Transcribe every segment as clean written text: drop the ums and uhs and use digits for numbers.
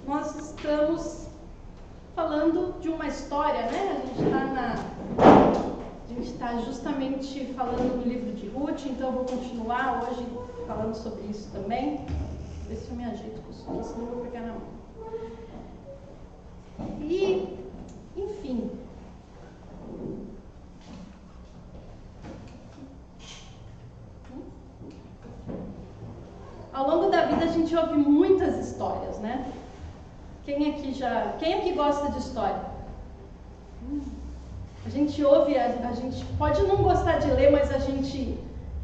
nós estamos falando de uma história, né? A gente está justamente falando do livro de Ruth, então eu vou continuar hoje falando sobre isso também. Vou ver se eu me ajeito com isso aqui, senão eu vou pegar na mão. E, enfim, ao longo da vida a gente ouve muitas histórias, né? Quem aqui gosta de história? A gente ouve, a gente pode não gostar de ler, mas a gente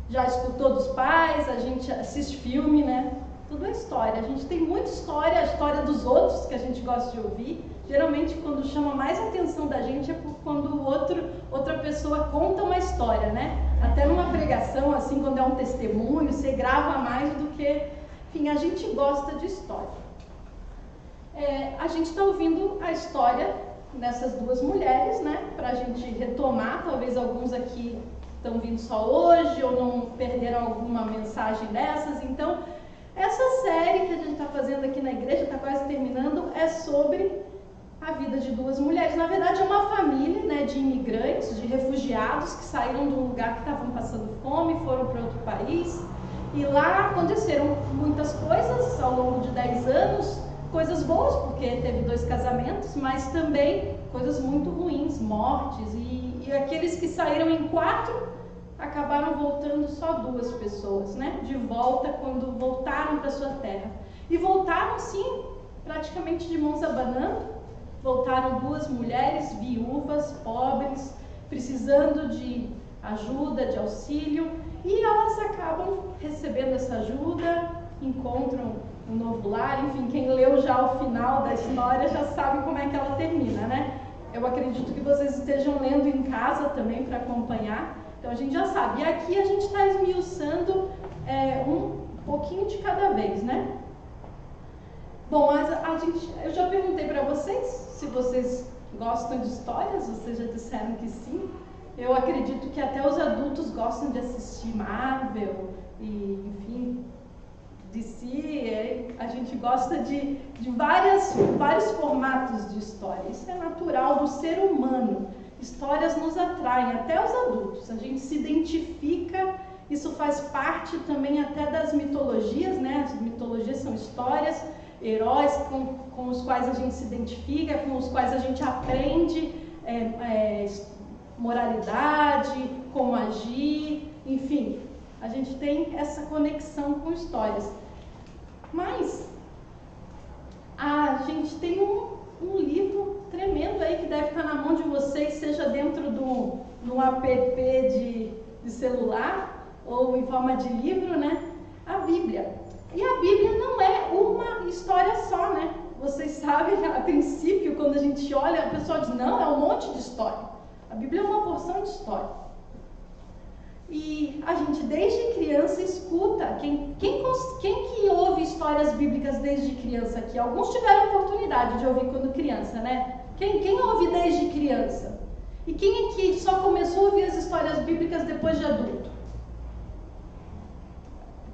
já escutou dos pais, a gente assiste filme, né? Tudo é história. A gente tem muita história, a história dos outros que a gente gosta de ouvir. Geralmente, quando chama mais atenção da gente é quando outra pessoa conta uma história, né? Até numa pregação, assim, quando é um testemunho, você grava mais do que... Enfim, a gente gosta de história. A gente está ouvindo a história dessas duas mulheres, né? Para a gente retomar, talvez alguns aqui estão vindo só hoje ou não perderam alguma mensagem dessas. Então, essa série que a gente está fazendo aqui na igreja, está quase terminando, é sobre a vida de duas mulheres. Na verdade, é uma família, né, de imigrantes, de refugiados que saíram de um lugar que estavam passando fome, foram para outro país. E lá aconteceram muitas coisas ao longo de 10 anos, coisas boas, porque teve 2 casamentos, mas também coisas muito ruins, mortes. E aqueles que saíram em 4 acabaram voltando só 2 pessoas, né? De volta quando voltaram para sua terra. E voltaram, sim, praticamente de mãos abanando. Voltaram 2 mulheres viúvas, pobres, precisando de ajuda, de auxílio. E elas acabam recebendo essa ajuda, encontram um novo lar. Enfim, quem leu já o final da história já sabe como é que ela termina, né? Eu acredito que vocês estejam lendo em casa também para acompanhar. Então a gente já sabe. E aqui a gente está esmiuçando um pouquinho de cada vez, né? Bom, eu já perguntei para vocês se vocês gostam de histórias, vocês já disseram que sim. Eu acredito que até os adultos gostam de assistir Marvel e, enfim, DC. A gente gosta de vários formatos de história. Isso é natural do ser humano. Histórias nos atraem, até os adultos. A gente se identifica, isso faz parte também até das mitologias, né? As mitologias são histórias, heróis com os quais a gente se identifica, com os quais a gente aprende moralidade, como agir, enfim, a gente tem essa conexão com histórias. Mas a gente tem um livro tremendo aí que deve estar na mão de vocês, seja dentro do app de celular ou em forma de livro, né? A Bíblia. E a Bíblia não é uma história só, né? Vocês sabem, a princípio, quando a gente olha, o pessoal diz, não, é um monte de história. A Bíblia é uma porção de história. E a gente, desde criança, escuta. Quem que ouve histórias bíblicas desde criança aqui? Alguns tiveram oportunidade de ouvir quando criança, né? Quem ouve desde criança? E quem aqui só começou a ouvir as histórias bíblicas depois de adulto?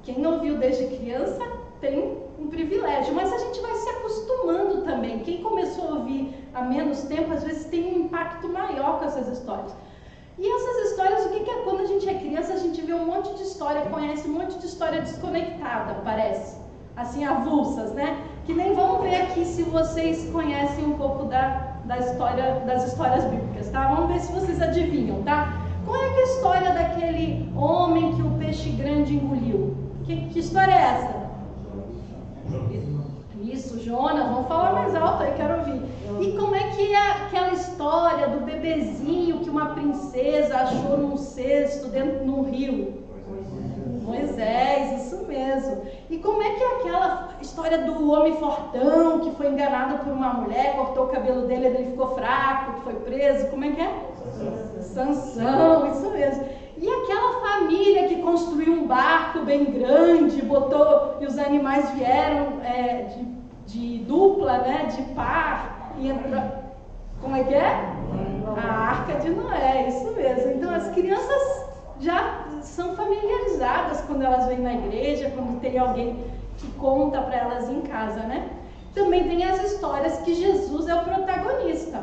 Quem ouviu desde criança tem um privilégio, mas a gente vai se acostumando também. Quem começou a ouvir há menos tempo, às vezes tem um impacto maior com essas histórias. E essas histórias, o que é? Quando a gente é criança, a gente vê um monte de história, conhece um monte de história desconectada, parece. Assim, avulsas, né? Que nem vamos ver aqui se vocês conhecem um pouco das histórias bíblicas, tá? Vamos ver se vocês adivinham, tá? Qual é a história daquele homem que o peixe grande engoliu? Que história é essa? Isso, Jonas, vamos falar mais alto aí, quero ouvir. E como é que é aquela história do bebezinho que uma princesa achou num cesto dentro de um rio? Moisés, isso mesmo. E como é que é aquela história do homem fortão que foi enganado por uma mulher, cortou o cabelo dele, ele ficou fraco, foi preso? Como é que é? Sansão, isso mesmo. E aquela família que construiu um barco bem grande, e os animais vieram de dupla, né, de par, e como é que é? A Arca de Noé, isso mesmo. Então as crianças já são familiarizadas quando elas vêm na igreja, quando tem alguém que conta para elas em casa, né? Também tem as histórias que Jesus é o protagonista.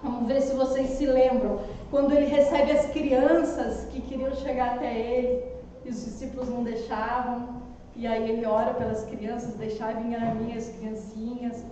Vamos ver se vocês se lembram. Quando ele recebe as crianças que queriam chegar até ele, e os discípulos não deixavam, e aí ele ora pelas crianças, deixar vir a mim as criancinhas.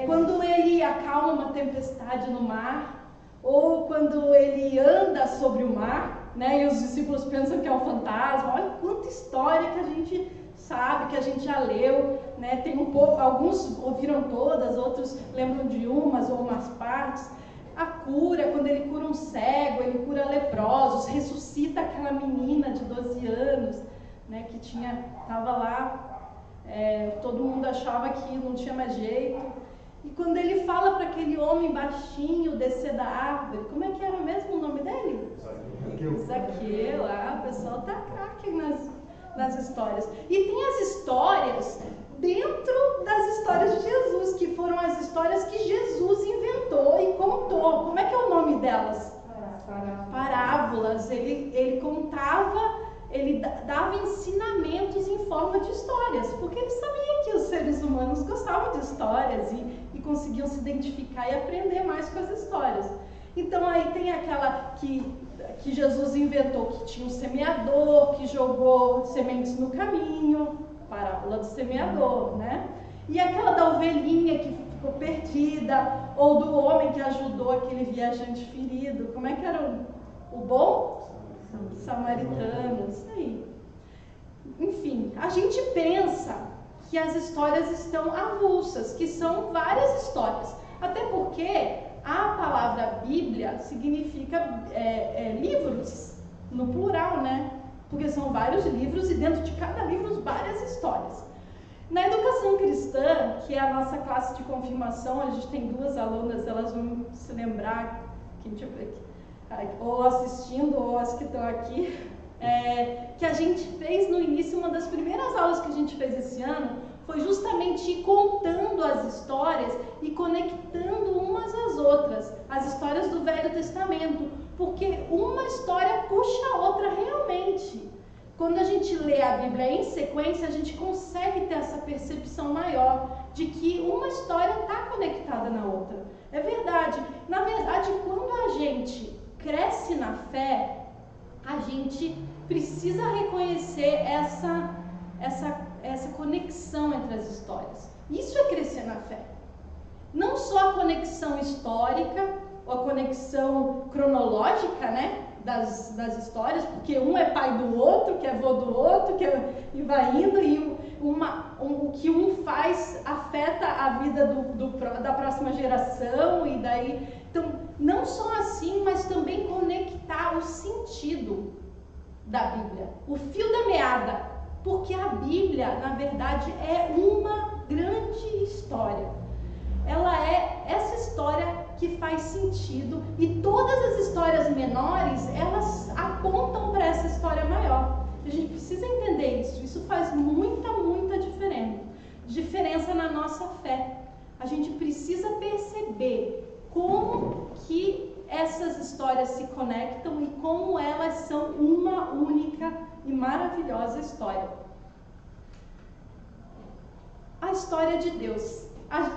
Quando ele acalma uma tempestade no mar, ou quando ele anda sobre o mar, né, e os discípulos pensam que é um fantasma. Olha quanta história que a gente sabe, que a gente já leu, né? Tem um pouco, alguns ouviram todas, outros lembram de umas ou umas partes. A cura, quando ele cura um cego, ele cura leprosos, ressuscita aquela menina de 12 anos, né, que estava lá, todo mundo achava que não tinha mais jeito. E quando ele fala para aquele homem baixinho descer da árvore, como é que era mesmo o nome dele? Zaqueu. O pessoal tá craque nas histórias. E tem as histórias dentro das histórias de Jesus, que foram as histórias que Jesus inventou e contou. Como é que é o nome delas? Parábolas. Ele contava, ele dava ensinamentos em forma de histórias, porque ele sabia que os seres humanos gostavam de histórias e conseguiam se identificar e aprender mais com as histórias. Então aí tem aquela que Jesus inventou, que tinha um semeador que jogou sementes no caminho, parábola do semeador, né? E aquela da ovelhinha que ficou perdida, ou do homem que ajudou aquele viajante ferido. Como é que era o bom samaritano? Isso aí. Enfim, a gente pensa que as histórias estão avulsas, que são várias histórias. Até porque a palavra Bíblia significa livros, no plural, né? Porque são vários livros e dentro de cada livro várias histórias. Na educação cristã, que é a nossa classe de confirmação, a gente tem 2 alunas, elas vão se lembrar, ou assistindo ou as que estão aqui, que a gente fez no início, uma das primeiras aulas que a gente fez esse ano, foi justamente ir contando as histórias e conectando umas às outras, as histórias do Velho Testamento, porque uma história puxa a outra realmente. Quando a gente lê a Bíblia em sequência, a gente consegue ter essa percepção maior de que uma história está conectada na outra. É verdade. Na verdade, quando a gente cresce na fé, a gente precisa reconhecer essa conexão entre as histórias. Isso é crescer na fé. Não só a conexão histórica, ou a conexão cronológica, né, das histórias, porque um é pai do outro, que é avô do outro, e vai indo, e o que um faz afeta a vida da próxima geração, e daí... Então, não só assim, mas também conectar o sentido da Bíblia, o fio da meada, porque a Bíblia, na verdade, é uma grande história. Ela é essa história que faz sentido, e todas as histórias menores, elas apontam para essa história maior. A gente precisa entender isso. Isso faz muita diferença na nossa fé. A gente precisa perceber como que essas histórias se conectam e como elas são uma única e maravilhosa história. A história de Deus.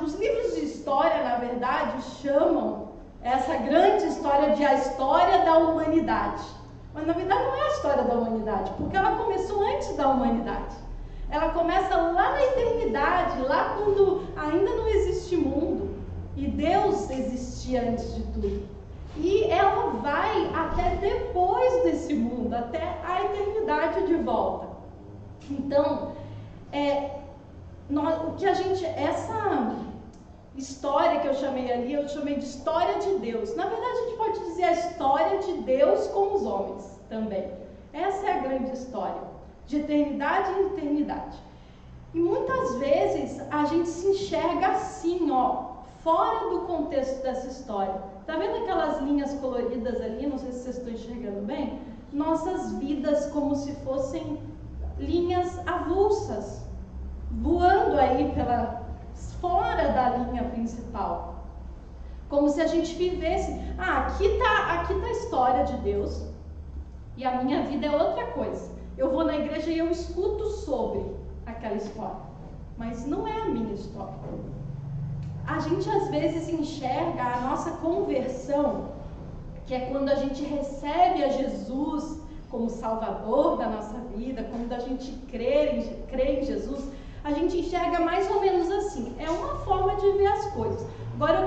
Os livros de história, na verdade, chamam essa grande história de a história da humanidade. Mas, na verdade, não é a história da humanidade, porque ela começou antes da humanidade. Ela começa lá na eternidade, lá quando ainda não existe mundo, e Deus existia antes de tudo. E ela vai até depois desse mundo, até a eternidade de volta. Então, essa história que eu chamei ali, eu chamei de história de Deus. Na verdade, a gente pode dizer a história de Deus com os homens também. Essa é a grande história, de eternidade em eternidade. E muitas vezes a gente se enxerga assim, fora do contexto dessa história. Tá vendo aquelas linhas coloridas ali? Não sei se vocês estão enxergando bem. Nossas vidas como se fossem linhas avulsas, voando aí fora da linha principal. Como se a gente vivesse, aqui tá a história de Deus e a minha vida é outra coisa. Eu vou na igreja e eu escuto sobre aquela história. mas não é a minha história. A gente às vezes enxerga a nossa conversão, que é quando a gente recebe a Jesus como Salvador da nossa vida, quando a gente crê em Jesus, a gente enxerga mais ou menos assim. É uma forma de ver as coisas. Agora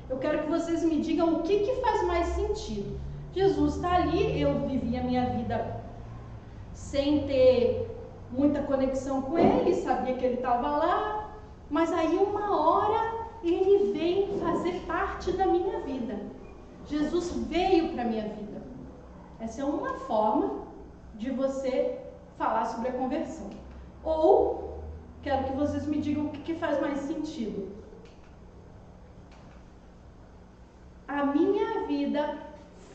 eu quero que vocês me digam o que faz mais sentido. Jesus está ali, eu vivi a minha vida sem ter muita conexão com Ele, sabia que Ele estava lá, mas aí uma hora Ele vem fazer parte da minha vida. Jesus veio para a minha vida. Essa é uma forma de você falar sobre a conversão. Ou, quero que vocês me digam o que faz mais sentido. A minha vida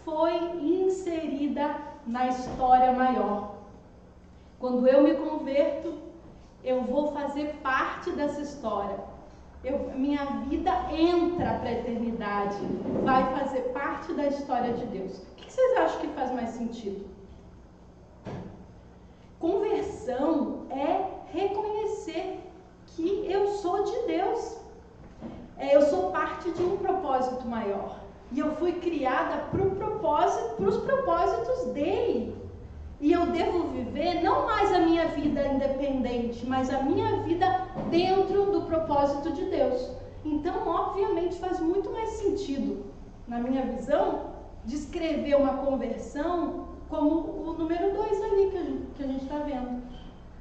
foi inserida na história maior. Quando eu me converto, eu vou fazer parte dessa história. Minha vida entra para a eternidade, vai fazer parte da história de Deus. O que vocês acham que faz mais sentido? Conversão é reconhecer que eu sou de Deus. Eu sou parte de um propósito maior. E eu fui criada para os propósitos dele. E eu devo viver não mais a minha vida independente, mas a minha vida dentro do propósito de Deus. Então, obviamente, faz muito mais sentido, na minha visão, descrever uma conversão como o número 2 ali que a gente está vendo.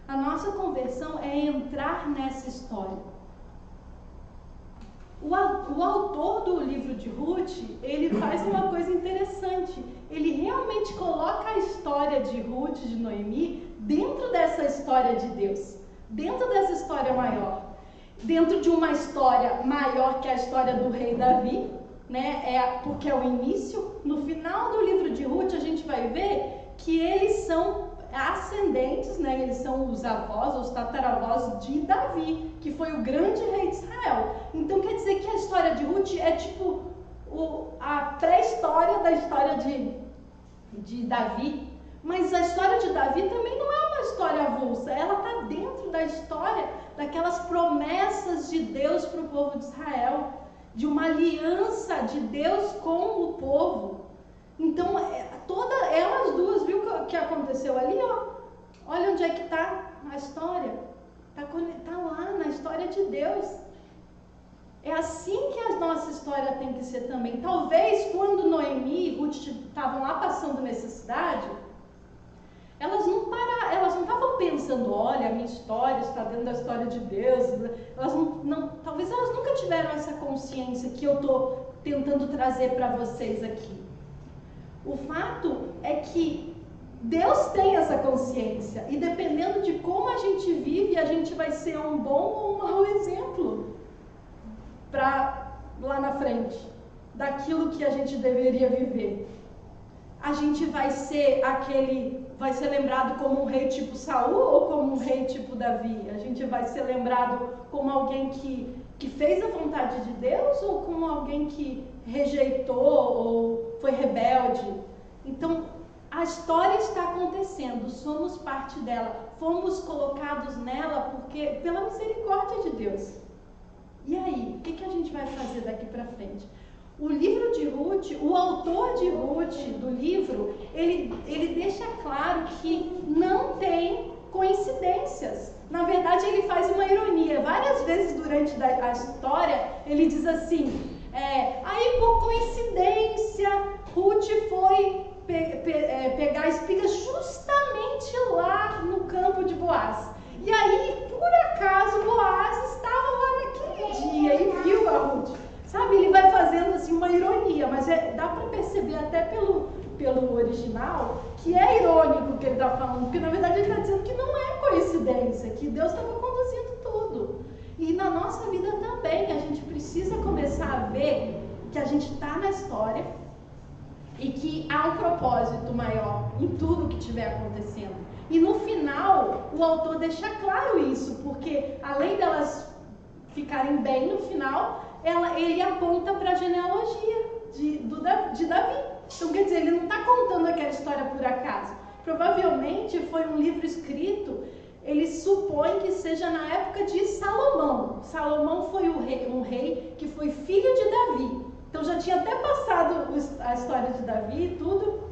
A nossa conversão é entrar nessa história. O autor do livro de Ruth, ele faz uma coisa interessante. Ele realmente coloca a história de Ruth, de Noemi, dentro dessa história de Deus. Dentro dessa história maior. Dentro de uma história maior que a história do rei Davi, né? Porque é o início. No final do livro de Ruth, a gente vai ver que eles são ascendentes, né? Eles são os avós, os tataravós de Davi, que foi o grande rei de Israel. Então quer dizer que a história de Ruth é tipo a pré-história da história de Davi. Mas a história de Davi também não é uma história avulsa, ela está dentro da história daquelas promessas de Deus para o povo de Israel, de uma aliança de Deus com o povo. Então, elas duas, viu o que aconteceu ali? Ó? Olha onde é que está a história. Está lá na história de Deus. É assim que a nossa história tem que ser também. Talvez quando Noemi e Ruth estavam lá passando necessidade, elas não estavam pensando, olha, a minha história está dentro da história de Deus. Talvez elas nunca tiveram essa consciência que eu estou tentando trazer para vocês aqui. O fato é que Deus tem essa consciência e dependendo de como a gente vive, a gente vai ser um bom ou um mau exemplo para lá na frente, daquilo que a gente deveria viver. A gente vai ser lembrado como um rei tipo Saul ou como um rei tipo Davi? A gente vai ser lembrado como alguém que fez a vontade de Deus ou como alguém que rejeitou ou foi rebelde? Então, a história está acontecendo, somos parte dela, fomos colocados nela pela misericórdia de Deus. E aí, o que a gente vai fazer daqui para frente? O livro de Ruth, o autor de Ruth, do livro, ele deixa claro que não tem coincidências. Na verdade, ele faz uma ironia. Várias vezes durante a história, ele diz assim, aí por coincidência, Ruth foi pegar espigas justamente lá no campo de Boaz. E aí, por acaso, Boaz estava lá naquele dia e viu a Ruth. Sabe, ele vai fazendo assim uma ironia, mas dá para perceber até pelo original que é irônico o que ele está falando, porque na verdade ele está dizendo que não é coincidência, que Deus estava conduzindo tudo. E na nossa vida também, a gente precisa começar a ver que a gente está na história e que há um propósito maior em tudo que estiver acontecendo. E no final, o autor deixa claro isso, porque além delas ficarem bem no final, ele aponta para a genealogia de Davi. Então, quer dizer, ele não está contando aquela história por acaso. Provavelmente foi um livro escrito eles supõem que seja na época de Salomão. Salomão foi um rei que foi filho de Davi. Então já tinha até passado a história de Davi e tudo.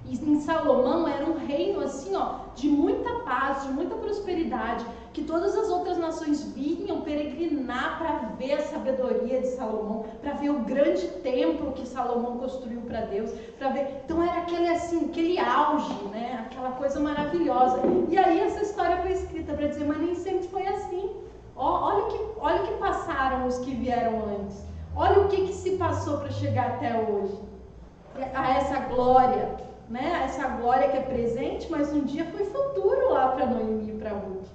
E em Salomão era um reino assim, ó, de muita paz, de muita prosperidade, que todas as outras nações vinham peregrinar para ver a sabedoria de Salomão, para ver o grande templo que Salomão construiu para Deus, para ver. Então era aquele auge, né? Aquela coisa maravilhosa. E aí essa história foi escrita para dizer, mas nem sempre foi assim. Olha o que passaram os que vieram antes. Olha o que se passou para chegar até hoje. A essa glória, né? Essa glória que é presente, mas um dia foi futuro lá para Noemi e para Ruth.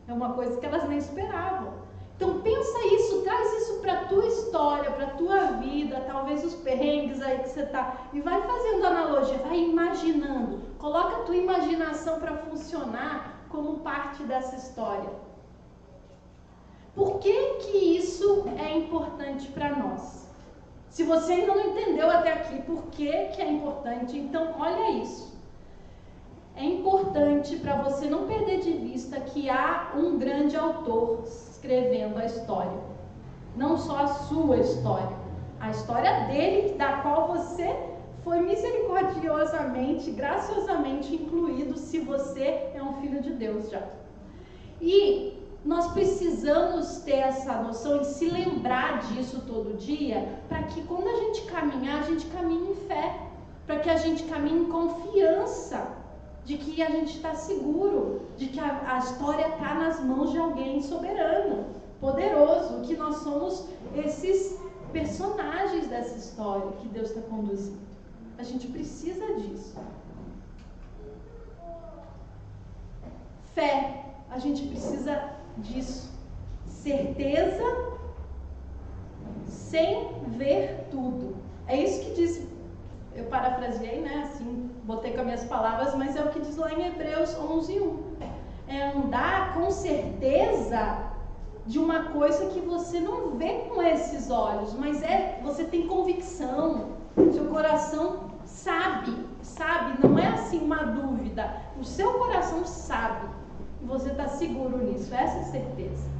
É uma coisa que elas nem esperavam. Então pensa isso, traz isso para a tua história, para a tua vida, talvez os perrengues aí que você está, e vai fazendo analogia, vai imaginando, coloca a tua imaginação para funcionar como parte dessa história. Por que que isso é importante para nós? Se você ainda não entendeu até aqui por que que é importante, então olha isso. É importante para você não perder de vista que há um grande autor escrevendo a história. Não só a sua história, a história dele, da qual você foi misericordiosamente, graciosamente incluído, se você é um filho de Deus já. E nós precisamos ter essa noção e se lembrar disso todo dia, para que quando a gente caminhe em fé, para que a gente caminhe em confiança de que a gente está seguro, de que a história está nas mãos de alguém soberano, poderoso, que nós somos esses personagens dessa história que Deus está conduzindo. A gente precisa disso. Fé, a gente precisa disso. Certeza sem ver tudo. É isso que diz, eu parafraseei, né, assim, botei com as minhas palavras, mas é o que diz lá em Hebreus 11:1. É andar com certeza de uma coisa que você não vê com esses olhos, mas você tem convicção, seu coração sabe, não é assim uma dúvida, o seu coração sabe, e você está seguro nisso, essa é a certeza.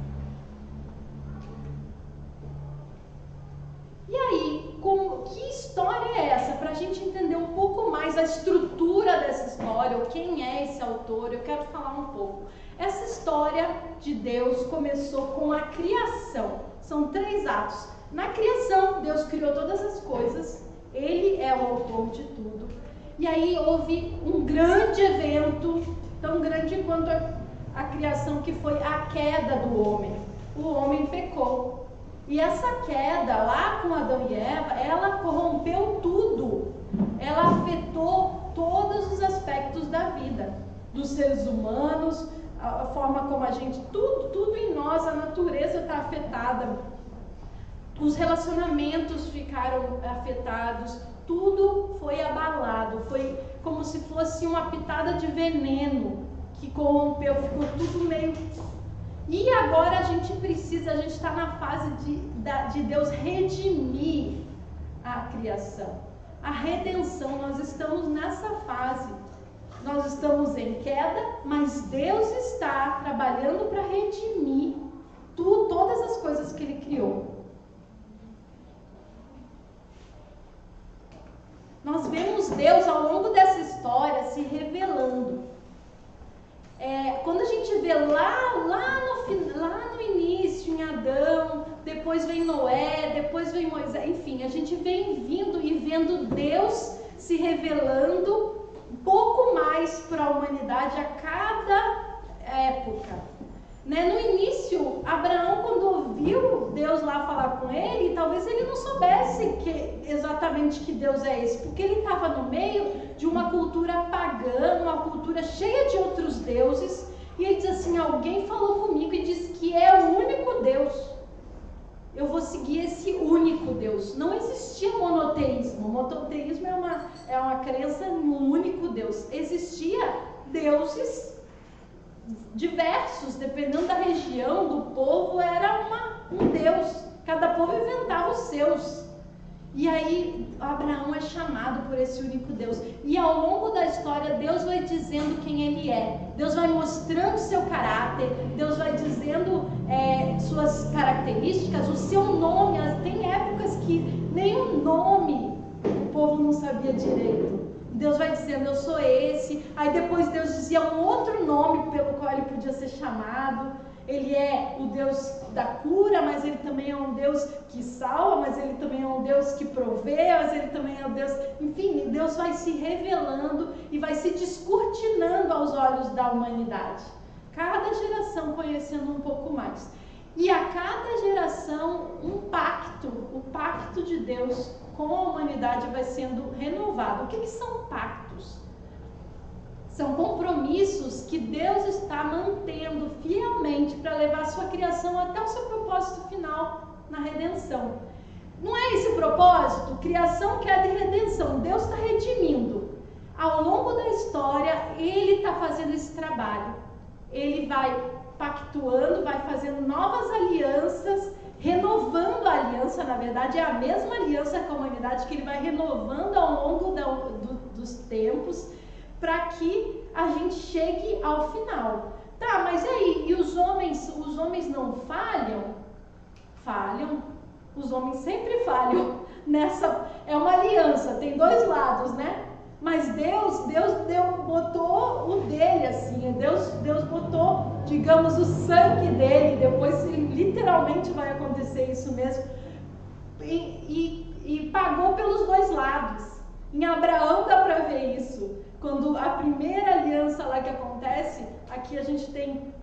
E aí, que história é essa? Para a gente entender um pouco mais a estrutura dessa história, ou quem é esse autor, eu quero falar um pouco. Essa história de Deus começou com a criação. São 3 atos. Na criação, Deus criou todas as coisas, Ele é o autor de tudo. E aí houve um grande evento, tão grande quanto a criação, que foi a queda do homem. O homem pecou. E essa queda lá com Adão e Eva, ela corrompeu tudo. Ela afetou todos os aspectos da vida, dos seres humanos, a forma como a gente, tudo em nós, a natureza está afetada. Os relacionamentos ficaram afetados, tudo foi abalado, foi como se fosse uma pitada de veneno que corrompeu, ficou tudo meio... E agora a gente está na fase de Deus redimir a criação, a redenção. Nós estamos nessa fase, nós estamos em queda, mas Deus está trabalhando para redimir todas as coisas que Ele criou. Nós vemos Deus ao longo dessa história se revelando. Quando a gente vê lá no início, em Adão, depois vem Noé, depois vem Moisés, enfim, a gente vem vindo e vendo Deus se revelando um pouco mais para a humanidade a cada época. Né? No início, Abraão, quando ouviu Deus lá falar com ele, talvez ele não soubesse exatamente que Deus é esse, porque ele estava no meio de uma cultura pagã, uma cultura cheia de outros deuses, e ele diz assim, alguém falou comigo e disse que é o único Deus, eu vou seguir esse único Deus. Não existia monoteísmo. Monoteísmo é uma crença no único Deus. Existia deuses diversos, dependendo da região, do povo, era um Deus. Cada povo inventava os seus. E aí Abraão é chamado por esse único Deus. E ao longo da história, Deus vai dizendo quem Ele é. Deus vai mostrando seu caráter. Deus vai dizendo suas características, o seu nome. Tem épocas que nenhum nome o povo não sabia direito. Deus vai dizendo, eu sou esse. Aí depois Deus dizia um outro nome pelo qual ele podia ser chamado. Ele é o Deus da cura, mas ele também é um Deus que salva, mas ele também é um Deus que provê, mas ele também é um Deus... Enfim, Deus vai se revelando e vai se descortinando aos olhos da humanidade. Cada geração conhecendo um pouco mais. E a cada geração um pacto, o pacto de Deus com a humanidade vai sendo renovado. O que são pactos? São compromissos que Deus está mantendo fielmente para levar a sua criação até o seu propósito final na redenção. Não é esse o propósito? Criação, queda e redenção. Deus está redimindo. Ao longo da história, Ele está fazendo esse trabalho. Ele vai pactuando, vai fazendo novas alianças, renovando a aliança. Na verdade, é a mesma aliança com a humanidade que Ele vai renovando ao longo dos tempos, para que a gente chegue ao final. Tá, mas e aí? E os homens não falham? Falham. Os homens sempre falham. É uma aliança, tem dois lados, né? Mas Deus botou o dele, assim. Deus botou, digamos, o sangue dele. Depois, literalmente, vai acontecer isso mesmo. E pagou pelos dois lados. Em Abraão dá para ver isso. Quando a primeira aliança lá que acontece, aqui a gente tem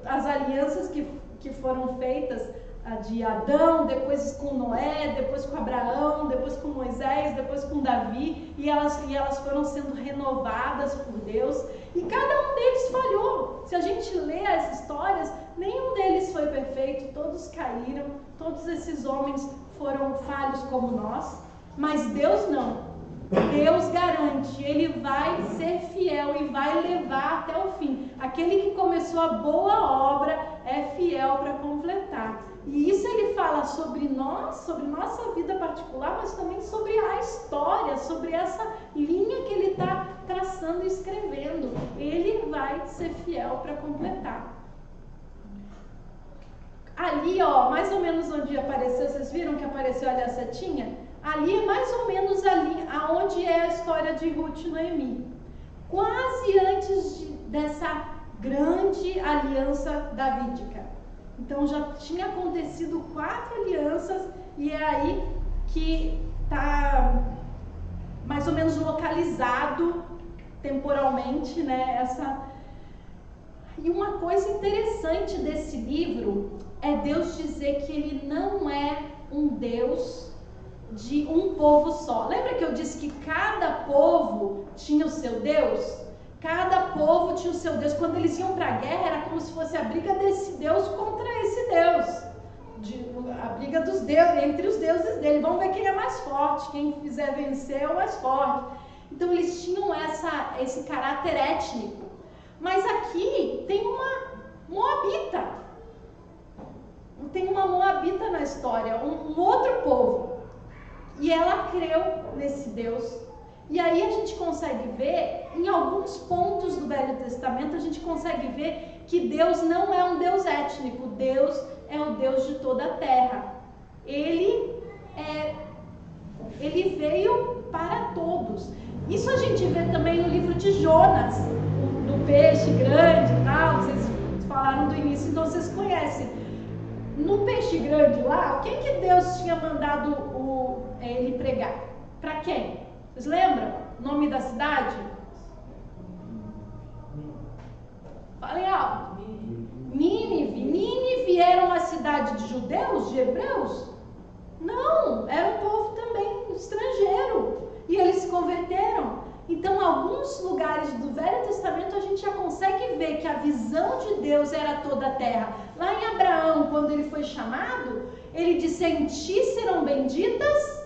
as alianças que foram feitas, a de Adão, depois com Noé, depois com Abraão, depois com Moisés, depois com Davi, e elas foram sendo renovadas por Deus, e cada um deles falhou. Se a gente lê as histórias, nenhum deles foi perfeito, todos caíram, todos esses homens foram falhos como nós, mas Deus não. Deus garante, Ele vai ser fiel e vai levar até o fim. Aquele que começou a boa obra é fiel para completar. E isso Ele fala sobre nós, sobre nossa vida particular, mas também sobre a história, sobre essa linha que Ele está traçando e escrevendo. Ele vai ser fiel para completar. Ali, ó, mais ou menos onde apareceu, vocês viram que apareceu ali a setinha? Ali é mais ou menos ali aonde é a história de Ruth e Noemi. Quase antes dessa grande aliança davídica. Então já tinha acontecido 4 alianças e é aí que está mais ou menos localizado temporalmente, né? E uma coisa interessante desse livro é Deus dizer que Ele não é um Deus de um povo só. Lembra que eu disse que cada povo tinha o seu Deus? Cada povo tinha o seu Deus. Quando eles iam para a guerra, era como se fosse a briga desse Deus contra esse Deus. A briga dos deuses, entre os deuses dele. Vamos ver quem é mais forte. Quem fizer vencer é o mais forte. Então eles tinham esse caráter étnico. Mas aqui tem uma moabita. Tem uma moabita na história, um outro povo. E ela creu nesse Deus. E aí a gente consegue ver, em alguns pontos do Velho Testamento, a gente consegue ver que Deus não é um Deus étnico. Deus é o Deus de toda a terra. Ele veio para todos. Isso a gente vê também no livro de Jonas, do peixe grande e tal. Vocês falaram do início, então vocês conhecem. No peixe grande lá, quem que Deus tinha mandado ele pregar? Para quem? Vocês lembram? O nome da cidade? Falem alto. Nínive. Nínive era uma cidade de judeus, de hebreus? Não, era um povo também estrangeiro. E eles se converteram. Então, em alguns lugares do Velho Testamento, a gente já consegue ver que a visão de Deus era toda a terra. Lá em Abraão, quando ele foi chamado, ele disse: em ti serão benditas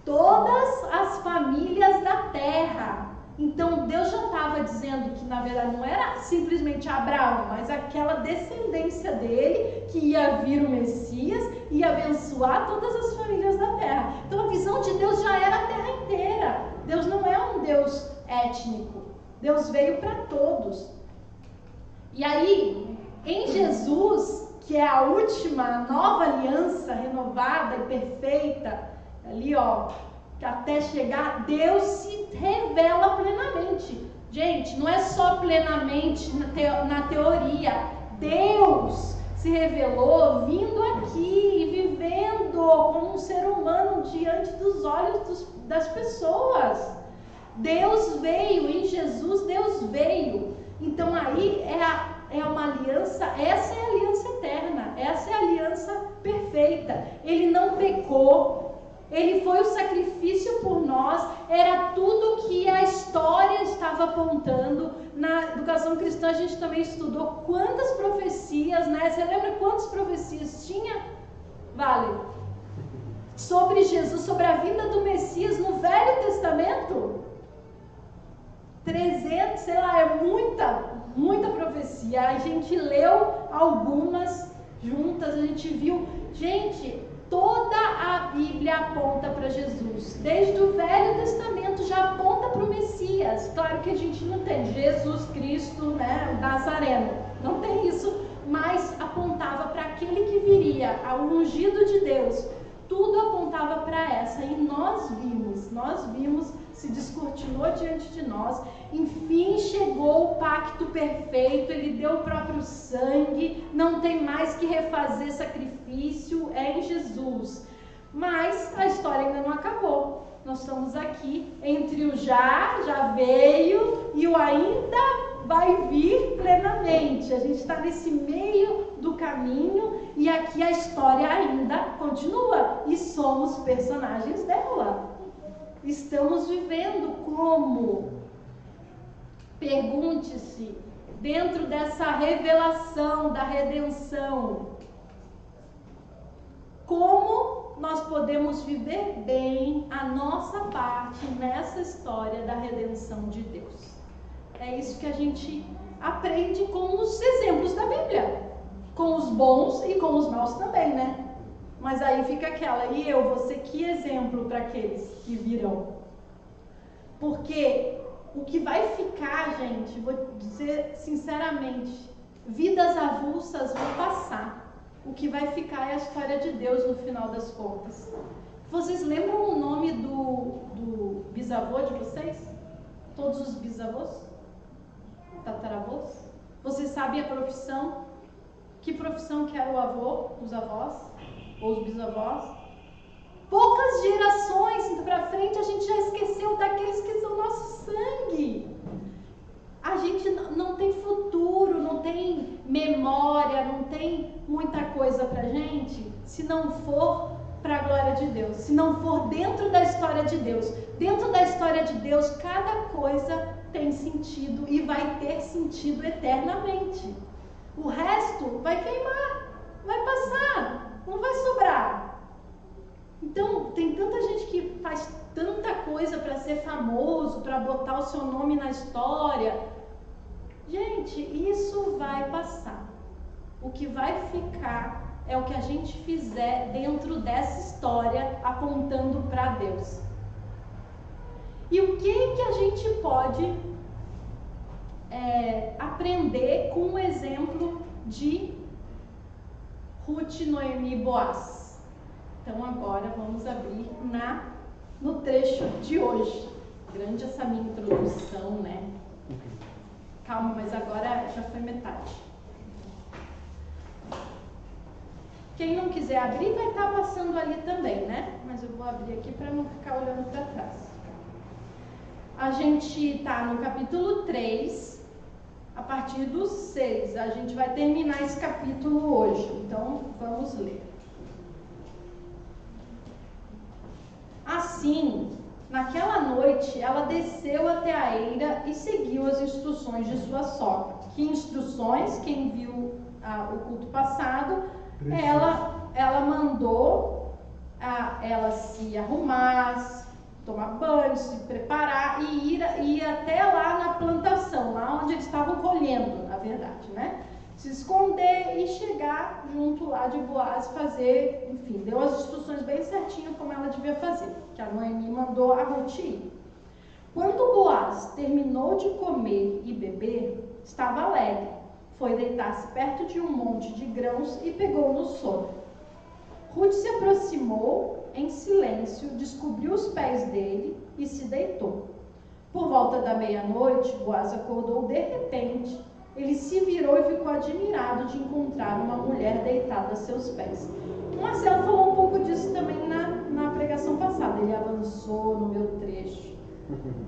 todas as famílias da terra. Então Deus já estava dizendo que na verdade não era simplesmente Abraão, mas aquela descendência dele que ia vir o Messias e ia abençoar todas as famílias da terra. Então a visão de Deus já era a terra inteira. Deus não é um Deus étnico. Deus veio para todos. E aí, em Jesus, que é a última nova aliança renovada e perfeita, ali ó, que até chegar, Deus se revela plenamente. Gente, não é só plenamente na teoria. Deus se revelou vindo aqui e vivendo como um ser humano diante dos olhos das pessoas. Deus veio, em Jesus Deus veio. Então aí é uma aliança, essa é a aliança eterna, essa é a aliança perfeita. Ele não pecou. Ele foi o sacrifício por nós, era tudo que a história estava apontando. Na educação cristã a gente também estudou quantas profecias, né? Você lembra quantas profecias tinha? Vale. Sobre Jesus, sobre a vinda do Messias no Velho Testamento? 300, sei lá, é muita profecia. A gente leu algumas juntas, a gente viu. Gente, toda a Bíblia aponta para Jesus. Desde o Velho Testamento já aponta para o Messias. Claro que a gente não tem Jesus Cristo, né, Nazareno. Não tem isso, mas apontava para aquele que viria, ao ungido de Deus. Tudo apontava para essa. E nós vimos, se descortinou diante de nós. Enfim, chegou o pacto perfeito, ele deu o próprio sangue, não tem mais que refazer sacrifício, é em Jesus. Mas a história ainda não acabou. Nós estamos aqui entre o já veio e o ainda vai vir plenamente. A gente está nesse meio do caminho e aqui a história ainda continua e somos personagens dela. Estamos vivendo como? Pergunte-se, dentro dessa revelação da redenção, como nós podemos viver bem a nossa parte nessa história da redenção de Deus? É isso que a gente aprende com os exemplos da Bíblia, com os bons e com os maus também, né? Mas aí fica aquela, e eu vou ser que exemplo para aqueles que virão? Porque o que vai ficar, gente, vou dizer sinceramente, vidas avulsas vão passar. O que vai ficar é a história de Deus no final das contas. Vocês lembram o nome do bisavô de vocês? Todos os bisavôs? Tataravôs? Vocês sabem a profissão? Que profissão que era o avô, os avós? Ou os bisavós? Poucas gerações para frente a gente já esqueceu daqueles que são nosso sangue. A gente não tem futuro, não tem memória, não tem muita coisa pra gente se não for para a glória de Deus, se não for dentro da história de Deus. Dentro da história de Deus, cada coisa tem sentido e vai ter sentido eternamente. O resto vai queimar, vai passar, não vai sobrar. Então, tem tanta gente que faz tanta coisa para ser famoso, para botar o seu nome na história. Gente, isso vai passar. O que vai ficar é o que a gente fizer dentro dessa história, apontando para Deus. E o que a gente pode aprender com o exemplo de Ruth, Noemi e Boaz? Então agora vamos abrir no trecho de hoje. Grande essa minha introdução, né? Calma, mas agora já foi metade. Quem não quiser abrir vai estar passando ali também, né? Mas eu vou abrir aqui para não ficar olhando para trás. A gente está no capítulo 3, a partir do 6. A gente vai terminar esse capítulo hoje, então vamos ler. Assim, naquela noite, ela desceu até a eira e seguiu as instruções de sua sogra. Que instruções? Quem viu o culto passado, ela mandou ela se arrumar, tomar banho, se preparar e ir ia até lá na plantação, lá onde eles estavam colhendo, na verdade, né? Se esconder e chegar junto lá de Boaz, fazer, enfim, deu as instruções bem certinho como ela devia fazer, que a Noemi mandou a Ruth ir. Quando Boaz terminou de comer e beber, estava alegre. Foi deitar-se perto de um monte de grãos e pegou no sono. Ruth se aproximou em silêncio, descobriu os pés dele e se deitou. Por volta da meia-noite, Boaz acordou de repente. Ele se virou e ficou admirado de encontrar uma mulher deitada a seus pés. O Marcelo falou um pouco disso também na pregação passada. Ele avançou no meu trecho.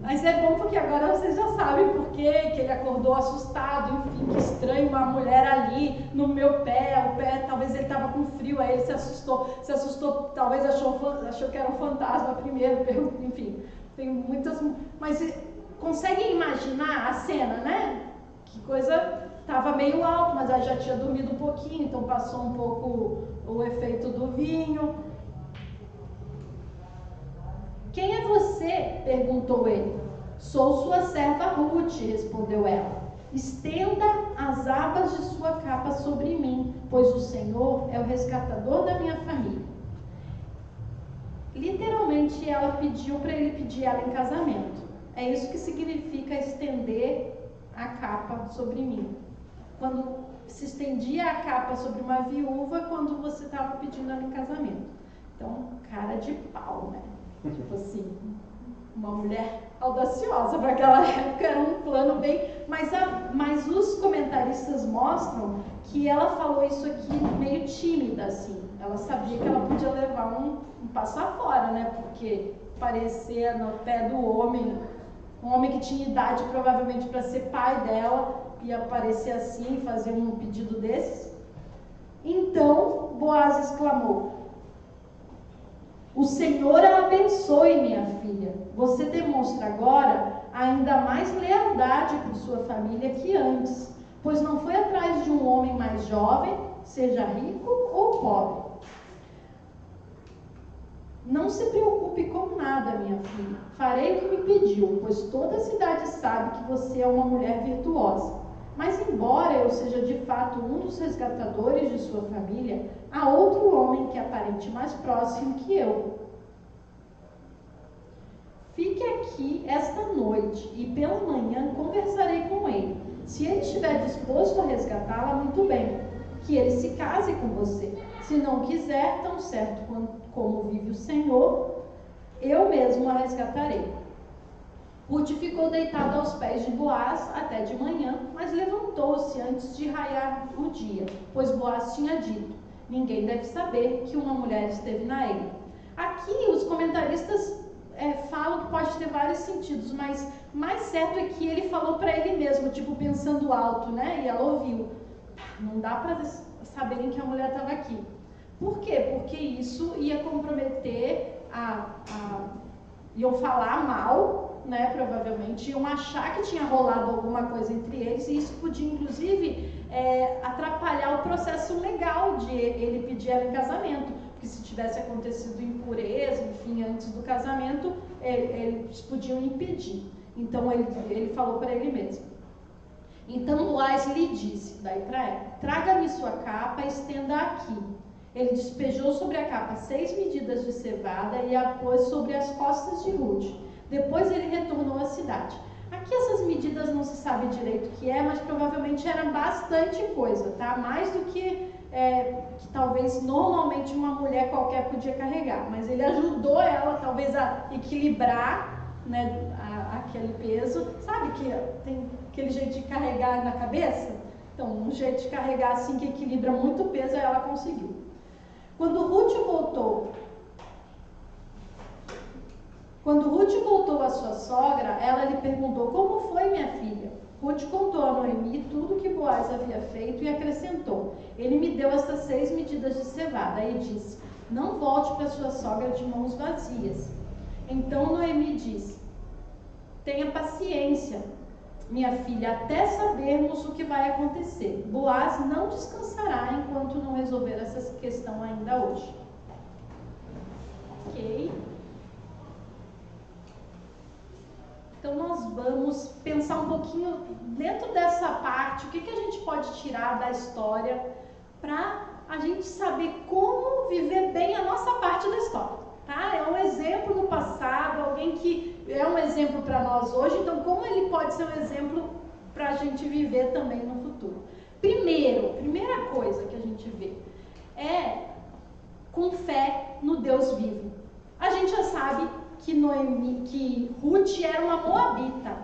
Mas é bom porque agora vocês já sabem por que ele acordou assustado, enfim, que estranho, uma mulher ali no meu pé, o pé, talvez ele estava com frio, aí ele se assustou, talvez achou que era um fantasma primeiro, enfim, tem muitas, mas conseguem imaginar a cena, né? Que coisa, estava meio alto, mas aí já tinha dormido um pouquinho, então passou um pouco o efeito do vinho. Quem é você? Perguntou ele. Sou sua serva Ruth, respondeu ela. Estenda as abas de sua capa sobre mim, pois o Senhor é o resgatador da minha família. Literalmente, ela pediu para ele pedir ela em casamento. É isso que significa estender a capa sobre mim. Quando se estendia a capa sobre uma viúva, quando você estava pedindo ela em casamento. Então, cara de pau, né? Tipo assim, uma mulher audaciosa para aquela época, era um plano bem... Mas os comentaristas mostram que ela falou isso aqui meio tímida, assim. Ela sabia que ela podia levar um passo afora, né? Porque parecia no pé do homem, um homem que tinha idade provavelmente para ser pai dela, ia aparecer assim, fazer um pedido desses. Então, Boaz exclamou: o Senhor a abençoe, minha filha. Você demonstra agora ainda mais lealdade por sua família que antes, pois não foi atrás de um homem mais jovem, seja rico ou pobre. Não se preocupe com nada, minha filha. Farei o que me pediu, pois toda a cidade sabe que você é uma mulher virtuosa. Mas embora eu seja de fato um dos resgatadores de sua família, há outro homem que aparente mais próximo que eu. Fique aqui esta noite e pela manhã conversarei com ele. Se ele estiver disposto a resgatá-la, muito bem, que ele se case com você. Se não quiser, tão certo como vive o Senhor, eu mesmo a resgatarei. Ruth ficou deitada aos pés de Boaz até de manhã, mas levantou-se antes de raiar o dia, pois Boaz tinha dito: ninguém deve saber que uma mulher esteve na ilha. Aqui os comentaristas falam que pode ter vários sentidos, mas mais certo é que ele falou para ele mesmo, tipo pensando alto, né? E ela ouviu. Não dá para saberem que a mulher estava aqui. Por quê? Porque isso ia comprometer iam falar mal, né, provavelmente, iam achar que tinha rolado alguma coisa entre eles, e isso podia, inclusive, atrapalhar o processo legal de ele pedir ela em casamento, porque se tivesse acontecido impureza, enfim, antes do casamento, eles podiam impedir. Então, ele falou para ele mesmo. Então, Boaz lhe disse, daí para ela: traga-me sua capa e estenda aqui. Ele despejou sobre a capa 6 medidas de cevada e a pôs sobre as costas de Ruth. Depois ele retornou à cidade. Aqui essas medidas não se sabe direito o que é, mas provavelmente era bastante coisa, tá? Mais do que talvez normalmente uma mulher qualquer podia carregar. Mas ele ajudou ela talvez a equilibrar, né, aquele peso. Sabe que tem aquele jeito de carregar na cabeça? Então, um jeito de carregar assim que equilibra muito peso, ela conseguiu. Quando Ruth voltou à sua sogra, ela lhe perguntou: como foi, minha filha? Ruth contou a Noemi tudo o que Boaz havia feito e acrescentou: ele me deu estas 6 medidas de cevada. E disse: não volte para sua sogra de mãos vazias. Então Noemi disse: tenha paciência, minha filha, até sabermos o que vai acontecer. Boaz não descansará enquanto não resolver essa questão ainda hoje. Ok? Então nós vamos pensar um pouquinho dentro dessa parte, o que a gente pode tirar da história para a gente saber como viver bem a nossa parte da história, tá? É um exemplo do passado, alguém que é um exemplo para nós hoje, então como ele pode ser um exemplo para a gente viver também no futuro? Primeira coisa que a gente vê é com fé no Deus vivo. A gente já sabe que Ruth era uma moabita.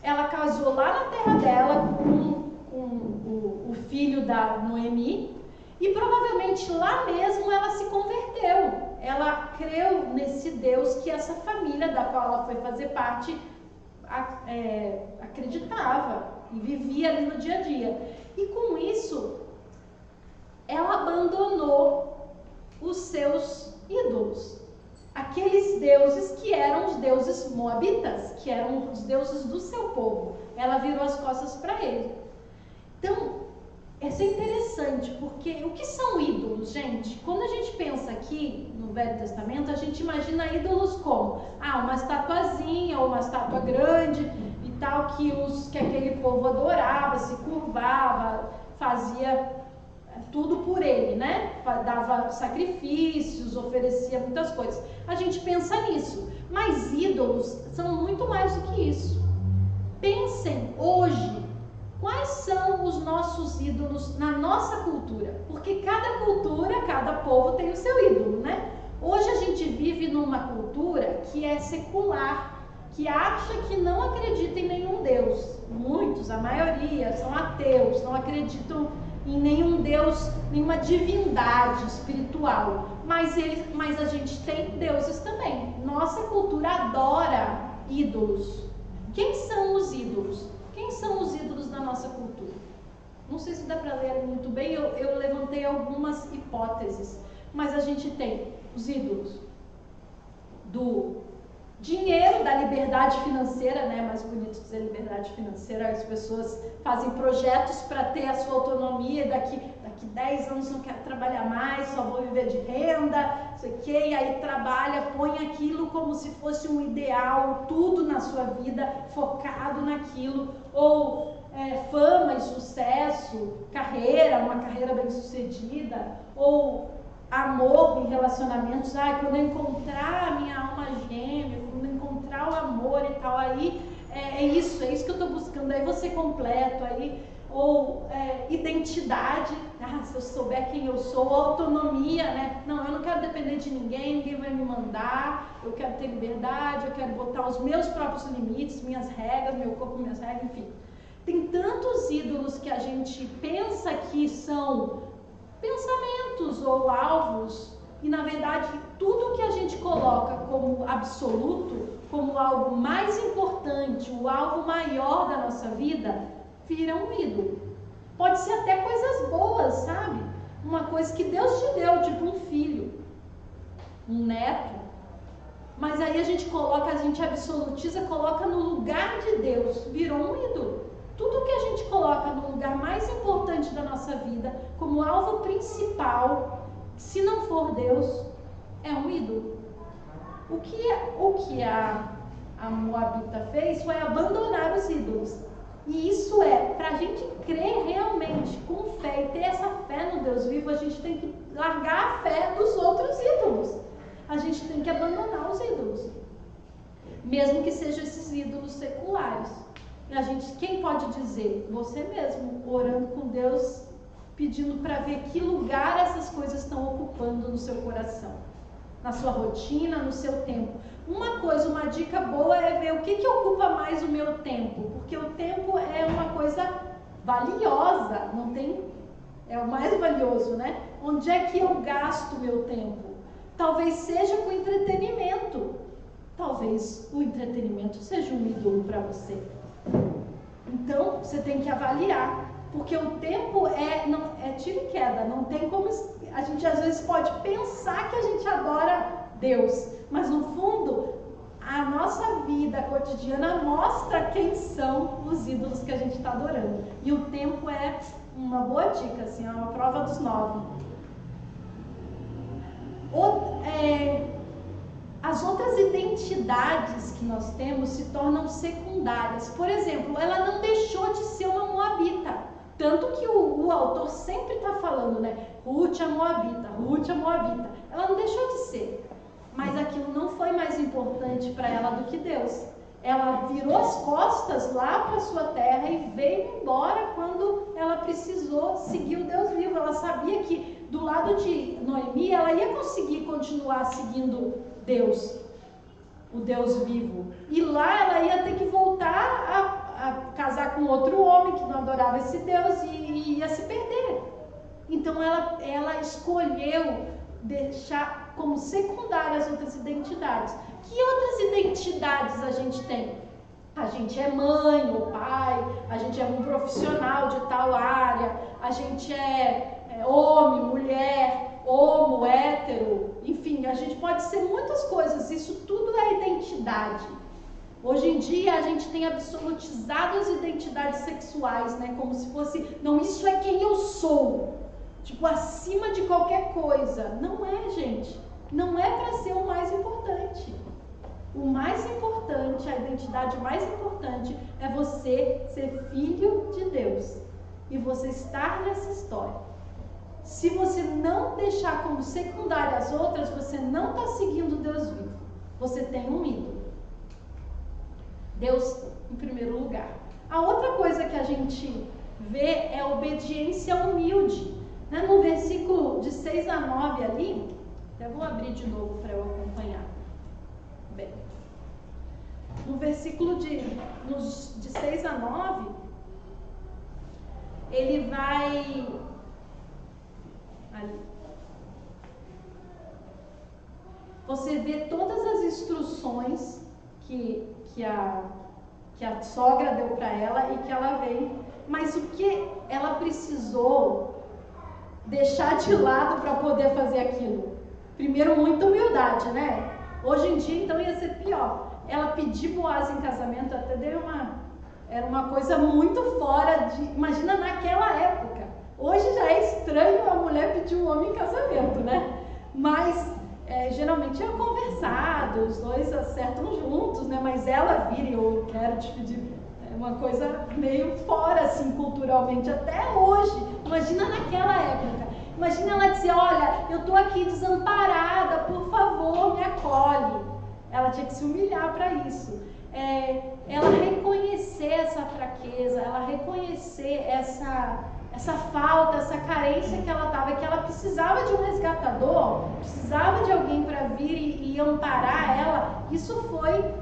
Ela casou lá na terra dela com o filho da Noemi e provavelmente lá mesmo ela se converteu. Ela creu nesse Deus que essa família da qual ela foi fazer parte acreditava e vivia ali no dia a dia. E com isso, ela abandonou os seus ídolos. Aqueles deuses que eram os deuses moabitas, que eram os deuses do seu povo. Ela virou as costas para ele. Então, isso é interessante, porque o que são ídolos, gente? Quando a gente pensa aqui no Velho Testamento, a gente imagina ídolos como uma estatuazinha ou uma estátua grande e tal, que aquele povo adorava, se curvava, fazia tudo por ele, né? Dava sacrifícios, oferecia muitas coisas. A gente pensa nisso, mas ídolos são muito mais do que isso. Pensem hoje, quais são os nossos ídolos na nossa cultura? Porque cada cultura, cada povo tem o seu ídolo, né? Hoje a gente vive numa cultura que é secular, que acha que não acredita em nenhum Deus. Muitos, a maioria, são ateus, não acreditam em nenhum Deus, nenhuma divindade espiritual, mas a gente tem deuses também. Nossa cultura adora ídolos. Quem são os ídolos? Quem são os ídolos da nossa cultura? Não sei se dá para ler muito bem, eu levantei algumas hipóteses, mas a gente tem os ídolos do dinheiro, da liberdade financeira, né? Mais bonito dizer liberdade financeira. As pessoas fazem projetos para ter a sua autonomia, daqui 10 anos não quero trabalhar mais, só vou viver de renda, não sei o quê, e aí trabalha, põe aquilo como se fosse um ideal, tudo na sua vida focado naquilo, ou fama e sucesso, uma carreira bem sucedida, ou amor em relacionamentos, quando eu encontrar a minha alma gêmea, quando eu encontrar o amor e tal, aí é isso que eu estou buscando, aí você completo, aí, ou identidade, se eu souber quem eu sou, autonomia, né? Não, eu não quero depender de ninguém vai me mandar, eu quero ter liberdade, eu quero botar os meus próprios limites, minhas regras, meu corpo, minhas regras, enfim. Tem tantos ídolos que a gente pensa que são pensamentos ou alvos, e na verdade tudo que a gente coloca como absoluto, como algo mais importante, o alvo maior da nossa vida, vira um ídolo. Pode ser até coisas boas, sabe? Uma coisa que Deus te deu, tipo um filho, um neto, mas aí a gente absolutiza, coloca no lugar de Deus, virou um ídolo. Tudo que a gente coloca no lugar mais importante da nossa vida, como alvo principal, se não for Deus, é um ídolo. O que a Moabita fez foi abandonar os ídolos. E isso para a gente crer realmente, com fé, e ter essa fé no Deus vivo, a gente tem que largar a fé dos outros ídolos. A gente tem que abandonar os ídolos. Mesmo que sejam esses ídolos seculares. Quem pode dizer? Você mesmo, orando com Deus, pedindo para ver que lugar essas coisas estão ocupando no seu coração, na sua rotina, no seu tempo. Uma dica boa é ver o que ocupa mais o meu tempo, porque o tempo é uma coisa valiosa, é o mais valioso, né? Onde é que eu gasto o meu tempo? Talvez seja com entretenimento, talvez o entretenimento seja um ídolo para você. Então, você tem que avaliar, porque o tempo é tiro e queda, não tem como. A gente às vezes pode pensar que a gente adora Deus, mas no fundo, a nossa vida cotidiana mostra quem são os ídolos que a gente está adorando. E o tempo é uma boa dica, assim, é uma prova dos 9. As outras outras identidades que nós temos se tornam secundárias. Por exemplo, ela não deixou de ser uma moabita. Tanto que o autor sempre está falando, né? Ruth a moabita, Ruth a moabita. Ela não deixou de ser. Mas aquilo não foi mais importante para ela do que Deus. Ela virou as costas lá para sua terra e veio embora quando ela precisou seguir o Deus vivo. Ela sabia que do lado de Noemi ela ia conseguir continuar seguindo Deus, o Deus vivo. E lá ela ia ter que voltar a casar com outro homem que não adorava esse Deus e ia se perder. Então ela escolheu deixar como secundária as outras identidades. Que outras identidades a gente tem? A gente é mãe ou pai, a gente é um profissional de tal área, a gente é homem, mulher, homo, hétero, enfim, a gente pode ser muitas coisas, isso tudo é identidade. Hoje em dia a gente tem absolutizado as identidades sexuais, né? Como se fosse, não, isso é quem eu sou, tipo, acima de qualquer coisa. Não é, gente, não é para ser o mais importante. O mais importante, a identidade mais importante é você ser filho de Deus e você estar nessa história. Se você não deixar como secundária as outras, você não está seguindo Deus vivo. Você tem um ídolo. Deus em primeiro lugar. A outra coisa que a gente vê é a obediência humilde. No versículo de 6 a 9 ali, até vou abrir de novo para eu acompanhar. Bem, no versículo de 6 a 9, ele vai... ali. Você vê todas as instruções que a sogra deu para ela e que ela veio, mas o que ela precisou deixar de lado para poder fazer aquilo? Primeiro, muita humildade, né? Hoje em dia, então, ia ser pior. Ela pedir Boaz em casamento até deu era uma coisa muito fora de... Imagina naquela época. Hoje já é estranho a mulher pedir um homem em casamento, né? Mas geralmente é conversado, os dois acertam juntos, né? Mas ela vira e eu quero te pedir uma coisa meio fora, assim, culturalmente, até hoje. Imagina naquela época. Imagina ela dizer, olha, eu tô aqui desamparada, por favor, me acolhe. Ela tinha que se humilhar para isso. Ela reconhecer essa fraqueza, ela reconhecer essa falta, essa carência que ela estava, que ela precisava de um resgatador, precisava de alguém para vir e amparar ela. Isso foi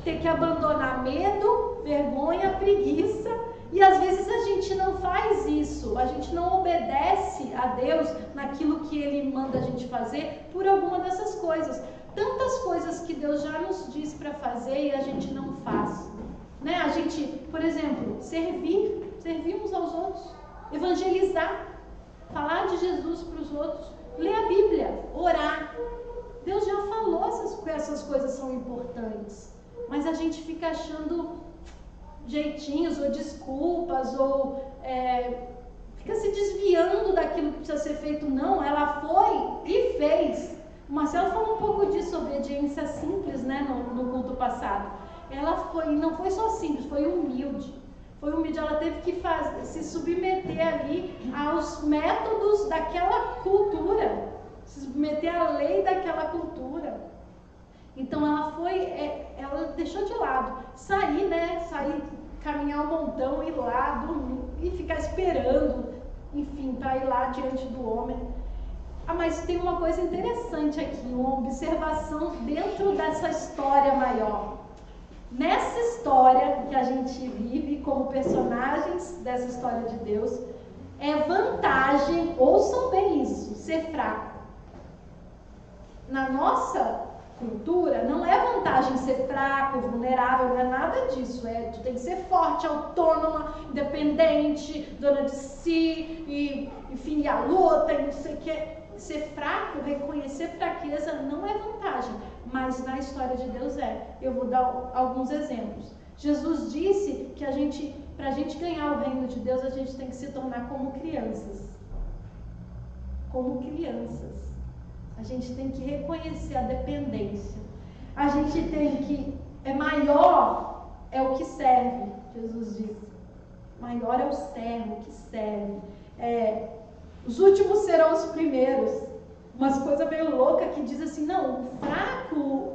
ter que abandonar medo, vergonha, preguiça. E às vezes a gente não faz isso, a gente não obedece a Deus naquilo que Ele manda a gente fazer por alguma dessas coisas. Tantas coisas que Deus já nos diz para fazer e a gente não faz. Né? A gente, por exemplo, servir uns aos outros, evangelizar, falar de Jesus para os outros, ler a Bíblia, orar. Deus já falou que essas coisas são importantes, mas a gente fica achando jeitinhos ou desculpas ou fica se desviando daquilo que precisa ser feito. Não, ela foi e fez. O Marcelo falou um pouco disso, obediência simples, né, no culto passado. Ela foi, não foi só simples, foi humilde. Foi humilde, ela teve que se submeter ali aos métodos daquela cultura, se submeter à lei daquela cultura. Então ela deixou de lado, sair, caminhar um montão, ir lá, dormir e ficar esperando, enfim, para ir lá diante do homem. Mas tem uma coisa interessante aqui, uma observação dentro dessa história maior. Nessa história que a gente vive como personagens dessa história de Deus, é vantagem, ouçam bem isso, ser fraco. Na nossa cultura, não é vantagem ser fraco, vulnerável, não é nada disso. Tu tem que ser forte, autônoma, independente, dona de si, e enfim, a luta, e não sei o que. Ser fraco, reconhecer fraqueza não é vantagem, mas na história de Deus é. Eu vou dar alguns exemplos. Jesus disse que para a gente ganhar o reino de Deus, a gente tem que se tornar como crianças. Como crianças. A gente tem que reconhecer a dependência. A gente tem que, maior é o que serve, Jesus disse. Maior é o servo que serve. Os últimos serão os primeiros. Umas coisas meio loucas que diz assim, não, o fraco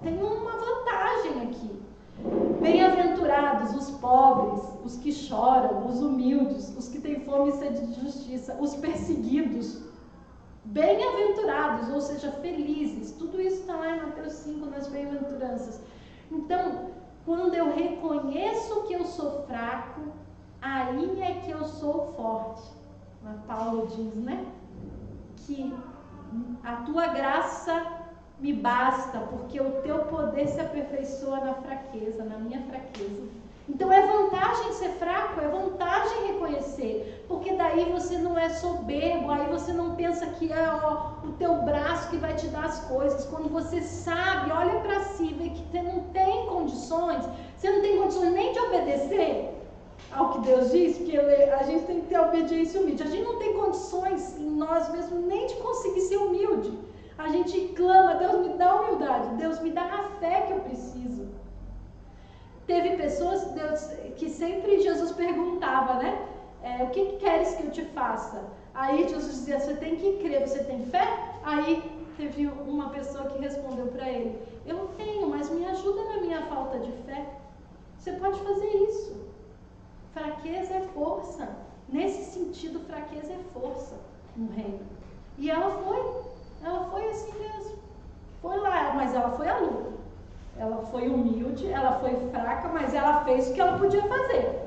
tem uma vantagem aqui. Bem-aventurados os pobres, os que choram, os humildes, os que têm fome e sede de justiça, os perseguidos. Bem-aventurados, ou seja, felizes. Tudo isso está lá em Mateus 5, nas bem-aventuranças. Então, quando eu reconheço que eu sou fraco, aí é que eu sou forte. Paulo diz, né? Que a tua graça me basta, porque o teu poder se aperfeiçoa na fraqueza, na minha fraqueza. Então é vantagem ser fraco, é vantagem reconhecer, porque daí você não é soberbo, aí você não pensa que é o teu braço que vai te dar as coisas. Quando você sabe, olha para si, vê que você não tem condições nem de obedecer ao que Deus diz, porque a gente tem que ter obediência humilde. A gente não tem condições em nós mesmos nem de conseguir ser humilde. A gente clama, Deus me dá humildade, Deus me dá a fé que eu preciso. Teve pessoas que sempre Jesus perguntava, né? O que queres que eu te faça? Aí Jesus dizia, você tem que crer, você tem fé? Aí teve uma pessoa que respondeu para ele, eu tenho, mas me ajuda na minha falta de fé. Você pode fazer isso. Fraqueza é força. Nesse sentido, fraqueza é força no reino. E ela foi assim mesmo. Foi lá, mas ela foi à luta. Ela foi humilde, ela foi fraca, mas ela fez o que ela podia fazer.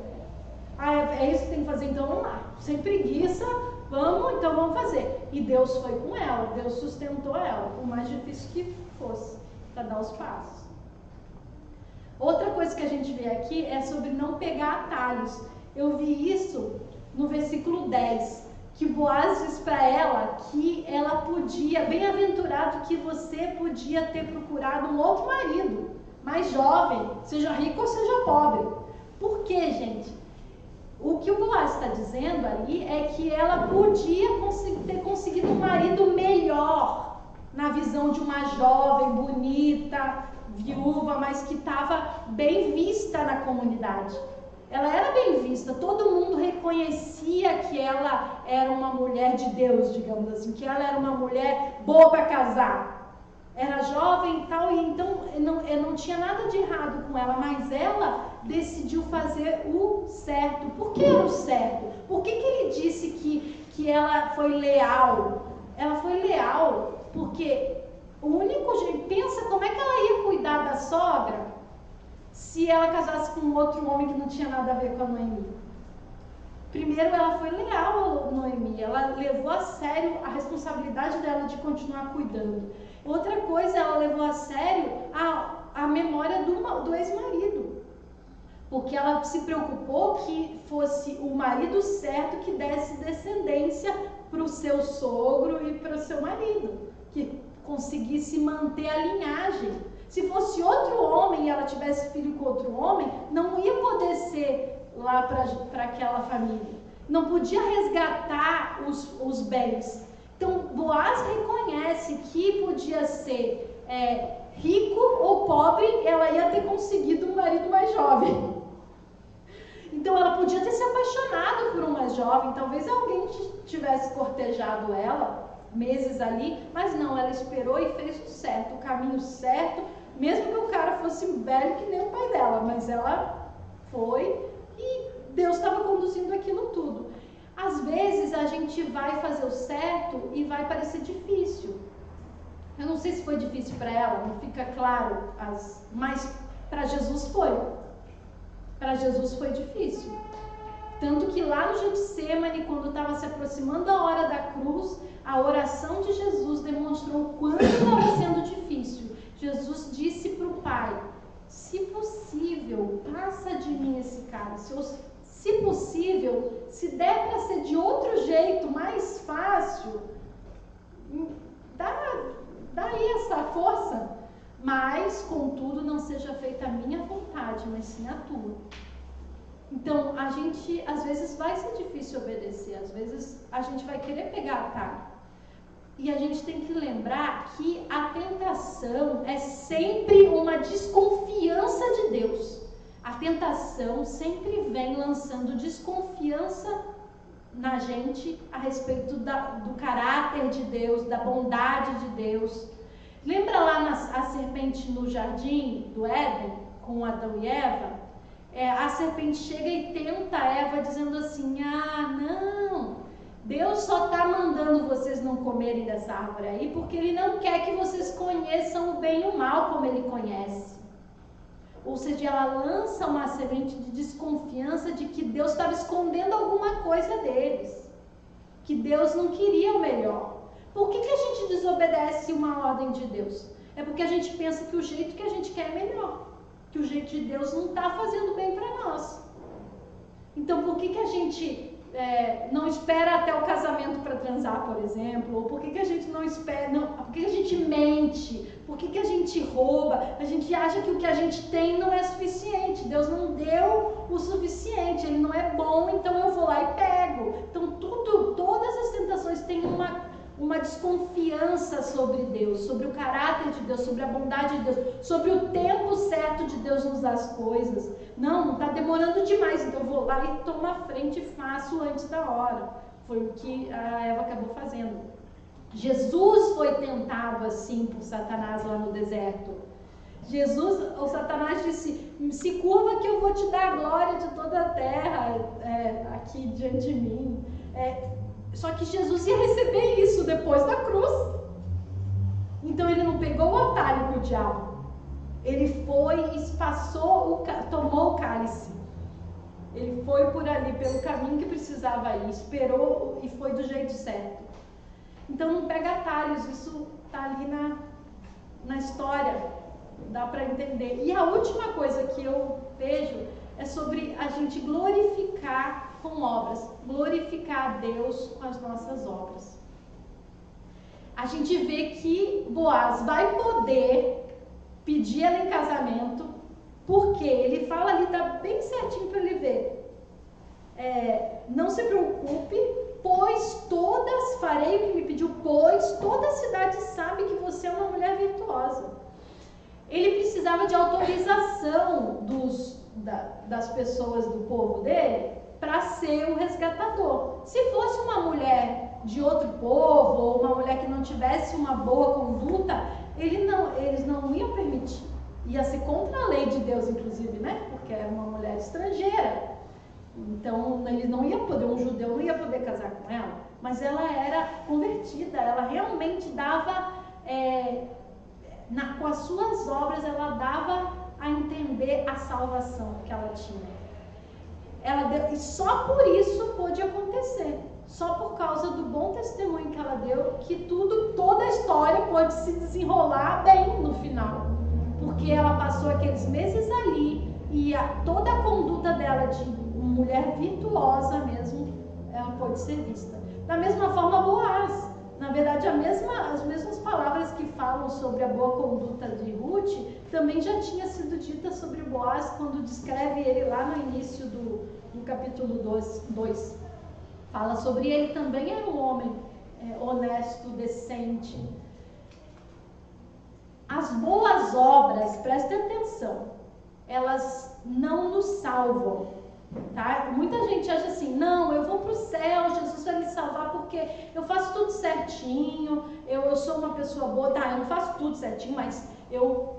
É isso que tem que fazer, então vamos lá. Sem preguiça, então vamos fazer. E Deus foi com ela, Deus sustentou ela, por mais difícil que fosse, para dar os passos. Outra coisa que a gente vê aqui é sobre não pegar atalhos. Eu vi isso no versículo 10, que Boaz diz para ela que ela podia, bem-aventurado que você podia ter procurado um outro marido, mais jovem, seja rico ou seja pobre. Por quê, gente? O que o Boaz está dizendo ali é que ela podia ter conseguido um marido melhor, na visão de uma jovem, bonita, viúva, mas que estava bem vista na comunidade. Ela era bem vista, todo mundo reconhecia que ela era uma mulher de Deus, digamos assim, que ela era uma mulher boa para casar. Era jovem e tal, e então não tinha nada de errado com ela, mas ela decidiu fazer o certo. Por que era o certo? Por que ele disse que ela foi leal? Ela foi leal porque o único jeito, pensa como é que ela ia cuidar da sogra se ela casasse com outro homem que não tinha nada a ver com a Noemi. Primeiro, ela foi leal a Noemi, ela levou a sério a responsabilidade dela de continuar cuidando. Outra coisa, ela levou a sério a memória do ex-marido, porque ela se preocupou que fosse o marido certo que desse descendência para o seu sogro e para o seu marido, que conseguisse manter a linhagem. Se fosse outro homem e ela tivesse filho com outro homem, não ia poder ser lá para aquela família. Não podia resgatar os bens. Então, Boaz reconhece que podia ser rico ou pobre, ela ia ter conseguido um marido mais jovem. Então, ela podia ter se apaixonado por um mais jovem, talvez alguém tivesse cortejado ela meses ali, mas não, ela esperou e fez o certo, o caminho certo, mesmo que o cara fosse velho que nem o pai dela, mas ela foi e Deus estava conduzindo aquilo tudo. Às vezes a gente vai fazer o certo e vai parecer difícil. Eu não sei se foi difícil para ela, não fica claro, mas para Jesus foi. Para Jesus foi difícil. Tanto que lá no Getsemane, quando estava se aproximando a hora da cruz, a oração de Jesus demonstrou o quanto estava sendo difícil. Jesus disse para o Pai, se possível, passa de mim esse cálice. Se possível, se der para ser de outro jeito, mais fácil, dá aí essa força. Mas, contudo, não seja feita a minha vontade, mas sim a tua. Então, a gente, às vezes, vai ser difícil obedecer. Às vezes, a gente vai querer pegar atalho. E a gente tem que lembrar que a tentação é sempre uma desconfiança de Deus. A tentação sempre vem lançando desconfiança na gente a respeito do caráter de Deus, da bondade de Deus. Lembra lá a serpente no jardim do Éden, com Adão e Eva? A serpente chega e tenta Eva dizendo assim: ah, não, Deus só está mandando vocês não comerem dessa árvore aí porque Ele não quer que vocês conheçam o bem e o mal como Ele conhece. Ou seja, ela lança uma semente de desconfiança de que Deus estava escondendo alguma coisa deles, que Deus não queria o melhor. Por que a gente desobedece uma ordem de Deus? É porque a gente pensa que o jeito que a gente quer é melhor, que o jeito de Deus não está fazendo bem para nós. Então, por que a gente não espera até o casamento para transar, por exemplo? Ou por que a gente não espera, por que a gente mente? Por que a gente rouba? A gente acha que o que a gente tem não é suficiente. Deus não deu o suficiente, Ele não é bom, então eu vou lá e pego. Então todas as tentações têm uma desconfiança sobre Deus, sobre o caráter de Deus, sobre a bondade de Deus, sobre o tempo certo de Deus nos dar as coisas. Não está demorando demais, então eu vou lá e tomo a frente e faço antes da hora. Foi o que a Eva acabou fazendo. Jesus foi tentado assim por Satanás lá no deserto. O Satanás disse: se curva que eu vou te dar a glória de toda a terra aqui diante de mim. Só que Jesus ia receber isso depois da cruz. Então ele não pegou o atalho com o diabo. Ele foi, tomou o cálice. Ele foi por ali, pelo caminho que precisava ir, esperou e foi do jeito certo. Então não pega atalhos, isso está ali na história, dá para entender. E a última coisa que eu vejo é sobre a gente glorificar com obras, glorificar a Deus com as nossas obras. A gente vê que Boaz vai poder pedir ela em casamento, porque ele fala ali, tá bem certinho para ele ver. Não se preocupe, farei o que me pediu, pois toda a cidade sabe que você é uma mulher virtuosa. Ele precisava de autorização das pessoas do povo dele para ser o resgatador. Se fosse uma mulher de outro povo, ou uma mulher que não tivesse uma boa conduta, eles não iam permitir. Ia ser contra a lei de Deus, inclusive, né? Porque era uma mulher estrangeira. Então, ele não ia poder, um judeu não ia poder casar com ela, mas ela era convertida, ela realmente dava, com as suas obras, ela dava a entender a salvação que ela tinha. E só por isso pôde acontecer, só por causa do bom testemunho que ela deu, que toda a história pôde se desenrolar bem no final, porque ela passou aqueles meses ali e toda a conduta dela de mulher virtuosa mesmo, ela pode ser vista. Da mesma forma, Boaz. Na verdade, as mesmas palavras que falam sobre a boa conduta de Ruth, também já tinha sido dita sobre Boaz, quando descreve ele lá no início do capítulo 2. Fala sobre ele também, era um homem honesto, decente. As boas obras, prestem atenção, elas não nos salvam. Tá? Muita gente acha assim: não, eu vou para o céu, Jesus vai me salvar porque eu faço tudo certinho, eu sou uma pessoa boa. Tá, eu não faço tudo certinho, mas eu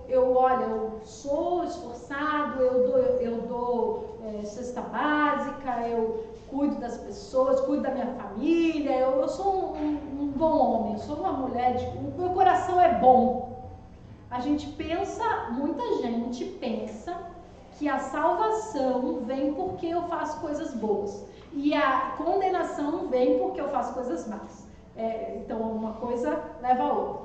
sou esforçado, eu dou cesta básica, eu cuido das pessoas, cuido da minha família, eu sou um bom homem, sou uma mulher, o meu coração é bom. Muita gente pensa que a salvação vem porque eu faço coisas boas e a condenação vem porque eu faço coisas más. Então uma coisa leva a outra.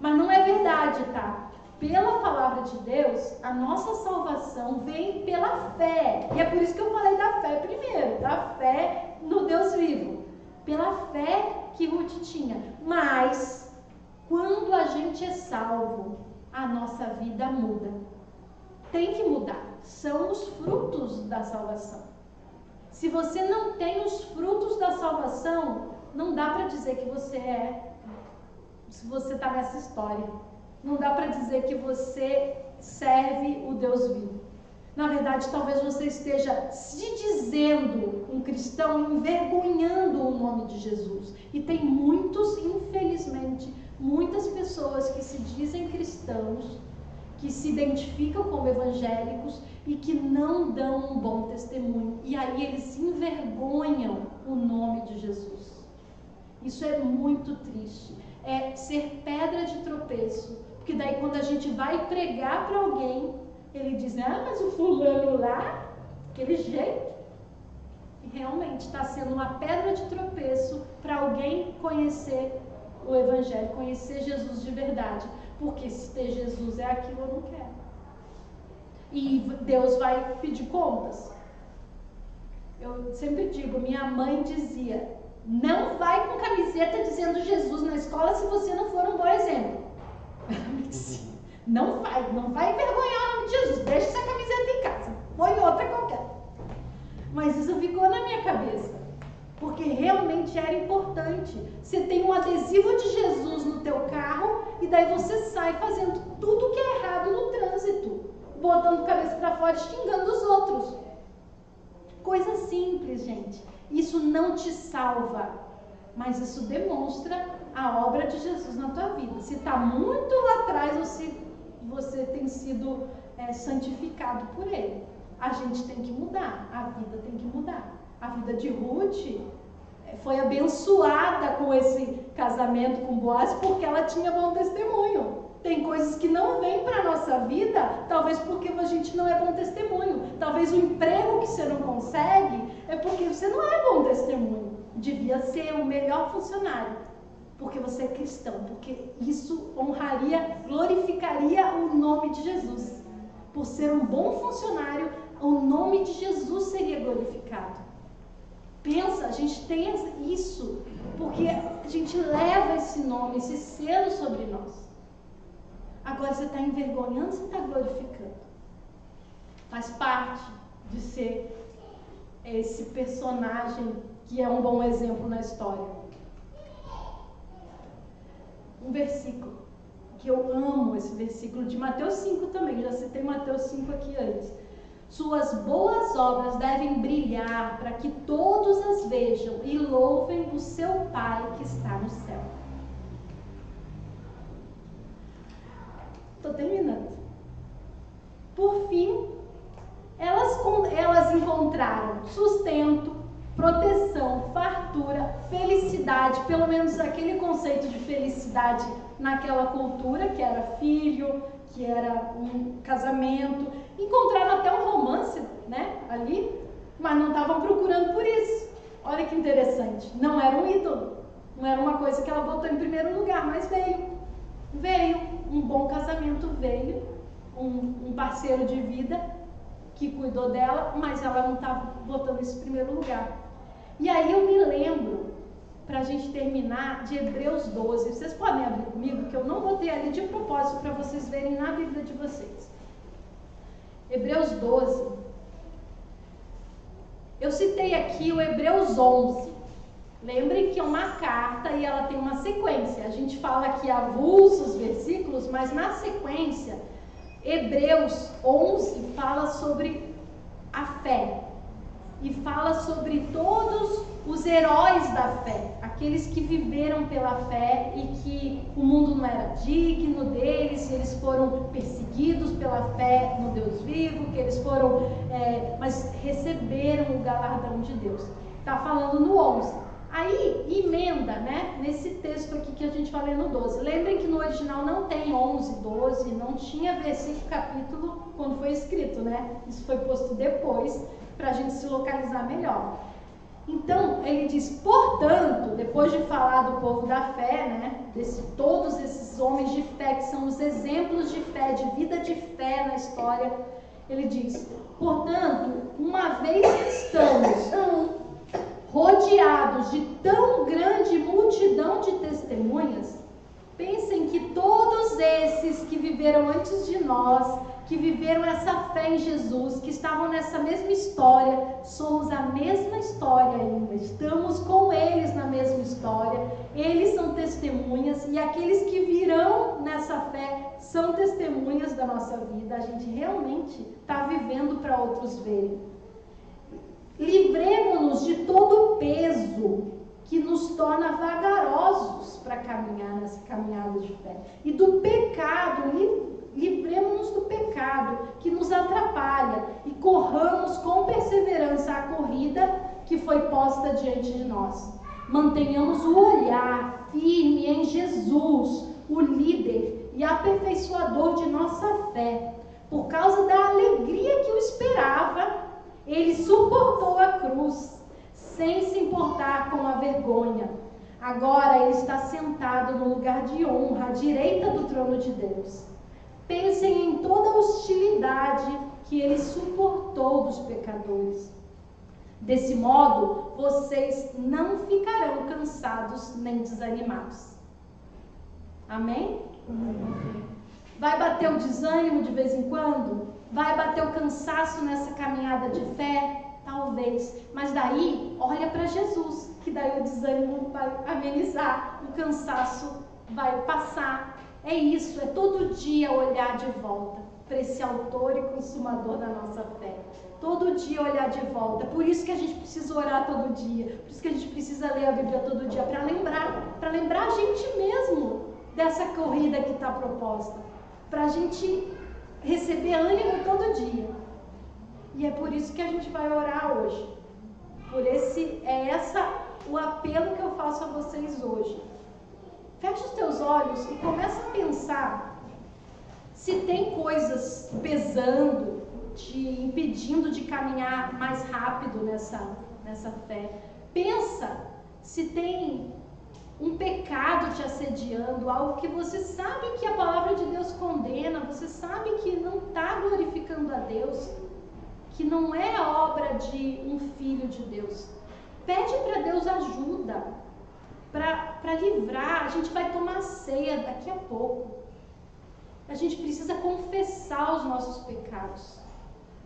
Mas não é verdade, tá? Pela palavra de Deus, a nossa salvação vem pela fé. E é por isso que eu falei da fé primeiro, da fé no Deus vivo. Pela fé que Ruth tinha. Mas quando a gente é salvo, a nossa vida muda. Tem que mudar. São os frutos da salvação. Se você não tem os frutos da salvação, não dá para dizer que você é se você está nessa história. Não dá para dizer que você serve o Deus vivo. Na verdade, talvez você esteja se dizendo um cristão, envergonhando o nome de Jesus. E tem muitos, infelizmente, muitas pessoas que se dizem cristãos, que se identificam como evangélicos e que não dão um bom testemunho. E aí eles envergonham o nome de Jesus. Isso é muito triste. É ser pedra de tropeço. Porque daí quando a gente vai pregar para alguém, ele diz, mas o fulano lá, aquele jeito. E realmente está sendo uma pedra de tropeço para alguém conhecer o Evangelho, conhecer Jesus de verdade. Porque se ter Jesus é aquilo, eu não quero. E Deus vai pedir contas. Eu sempre digo, minha mãe dizia, não vai com camiseta dizendo Jesus na escola se você não for um bom exemplo. Não vai envergonhar o nome de Jesus, deixa essa camiseta em casa, põe outra qualquer. Mas isso ficou na minha cabeça, porque realmente era importante. Você tem um adesivo de Jesus no teu carro e daí você sai fazendo tudo que é errado no trânsito, botando a cabeça para fora e xingando os outros. Coisa simples, gente. Isso não te salva, mas isso demonstra a obra de Jesus na tua vida. Se está muito lá atrás ou se você tem sido santificado por Ele. A gente tem que mudar, a vida tem que mudar. A vida de Ruth foi abençoada com esse casamento com Boaz porque ela tinha bom testemunho. Tem coisas que não vêm para a nossa vida, talvez porque a gente não é bom testemunho. Talvez o emprego que você não consegue é porque você não é bom testemunho. Devia ser o melhor funcionário, porque você é cristão, porque isso honraria, glorificaria o nome de Jesus. Por ser um bom funcionário, o nome de Jesus seria glorificado. Pensa, a gente tem isso, porque a gente leva esse nome, esse selo sobre nós. Agora você está envergonhando, você está glorificando. Faz parte de ser esse personagem que é um bom exemplo na história. Um versículo, que eu amo esse versículo de Mateus 5 também, já citei Mateus 5 aqui antes. Suas boas obras devem brilhar para que todos as vejam e louvem o seu Pai que está no céu. Estou terminando. Por fim, elas encontraram sustento, proteção, fartura, felicidade, pelo menos aquele conceito de felicidade naquela cultura, que era filho, que era um casamento. Encontraram até um romance, né, ali, mas não estavam procurando por isso. Olha que interessante, não era um ídolo, não era uma coisa que ela botou em primeiro lugar, mas veio um bom casamento, veio um parceiro de vida que cuidou dela, mas ela não estava botando isso em primeiro lugar. E aí eu me lembro, para a gente terminar, de Hebreus 12. Vocês podem abrir comigo, que eu não botei ali de propósito para vocês verem na Bíblia de vocês. Hebreus 12. Eu citei aqui o Hebreus 11. Lembrem que é uma carta e ela tem uma sequência. A gente fala aqui avulsos versículos, mas na sequência, Hebreus 11 fala sobre a fé. E fala sobre todos os heróis da fé, aqueles que viveram pela fé e que o mundo não era digno deles, eles foram perseguidos pela fé no Deus vivo, que eles foram, mas receberam o galardão de Deus. Está falando no 11. Aí emenda, né, nesse texto aqui que a gente vai ler no 12. Lembrem que no original não tem 11, 12, não tinha versículo, capítulo quando foi escrito, né? Isso foi posto depois, para a gente se localizar melhor. Então, ele diz, portanto, depois de falar do povo da fé, né, todos esses homens de fé, que são os exemplos de fé, de vida de fé na história, ele diz, portanto, uma vez que estamos rodeados de tão grande multidão de testemunhas, pensem que todos esses que viveram antes de nós, que viveram essa fé em Jesus, que estavam nessa mesma história. Somos a mesma história ainda, estamos com eles na mesma história. Eles são testemunhas, e aqueles que virão nessa fé são testemunhas da nossa vida. A gente realmente está vivendo para outros verem. Livremos-nos de todo o peso que nos torna vagarosos para caminhar nessa caminhada de fé. E do pecado, livremos-nos do pecado que nos atrapalha e corramos com perseverança a corrida que foi posta diante de nós. Mantenhamos o olhar firme em Jesus, o líder e aperfeiçoador de nossa fé. Por causa da alegria que o esperava, ele suportou a cruz, sem se importar com a vergonha. Agora ele está sentado no lugar de honra, à direita do trono de Deus. Pensem em toda a hostilidade que ele suportou dos pecadores. Desse modo, vocês não ficarão cansados nem desanimados. Amém? Vai bater o desânimo de vez em quando? Vai bater o cansaço nessa caminhada de fé? Talvez, mas daí, olha para Jesus, que daí o desânimo vai amenizar, o cansaço vai passar. É isso, é todo dia olhar de volta para esse autor e consumador da nossa fé. Todo dia olhar de volta. Por isso que a gente precisa orar todo dia, por isso que a gente precisa ler a Bíblia todo dia, para lembrar a gente mesmo dessa corrida que está proposta, para a gente receber ânimo todo dia. E é por isso que a gente vai orar hoje. O apelo que eu faço a vocês hoje. Fecha os teus olhos e começa a pensar se tem coisas pesando, te impedindo de caminhar mais rápido nessa fé. Pensa se tem um pecado te assediando, algo que você sabe que a palavra de Deus condena, você sabe que não está glorificando a Deus, que não é a obra de um filho de Deus. Pede para Deus ajuda, para livrar. A gente vai tomar ceia daqui a pouco. A gente precisa confessar os nossos pecados.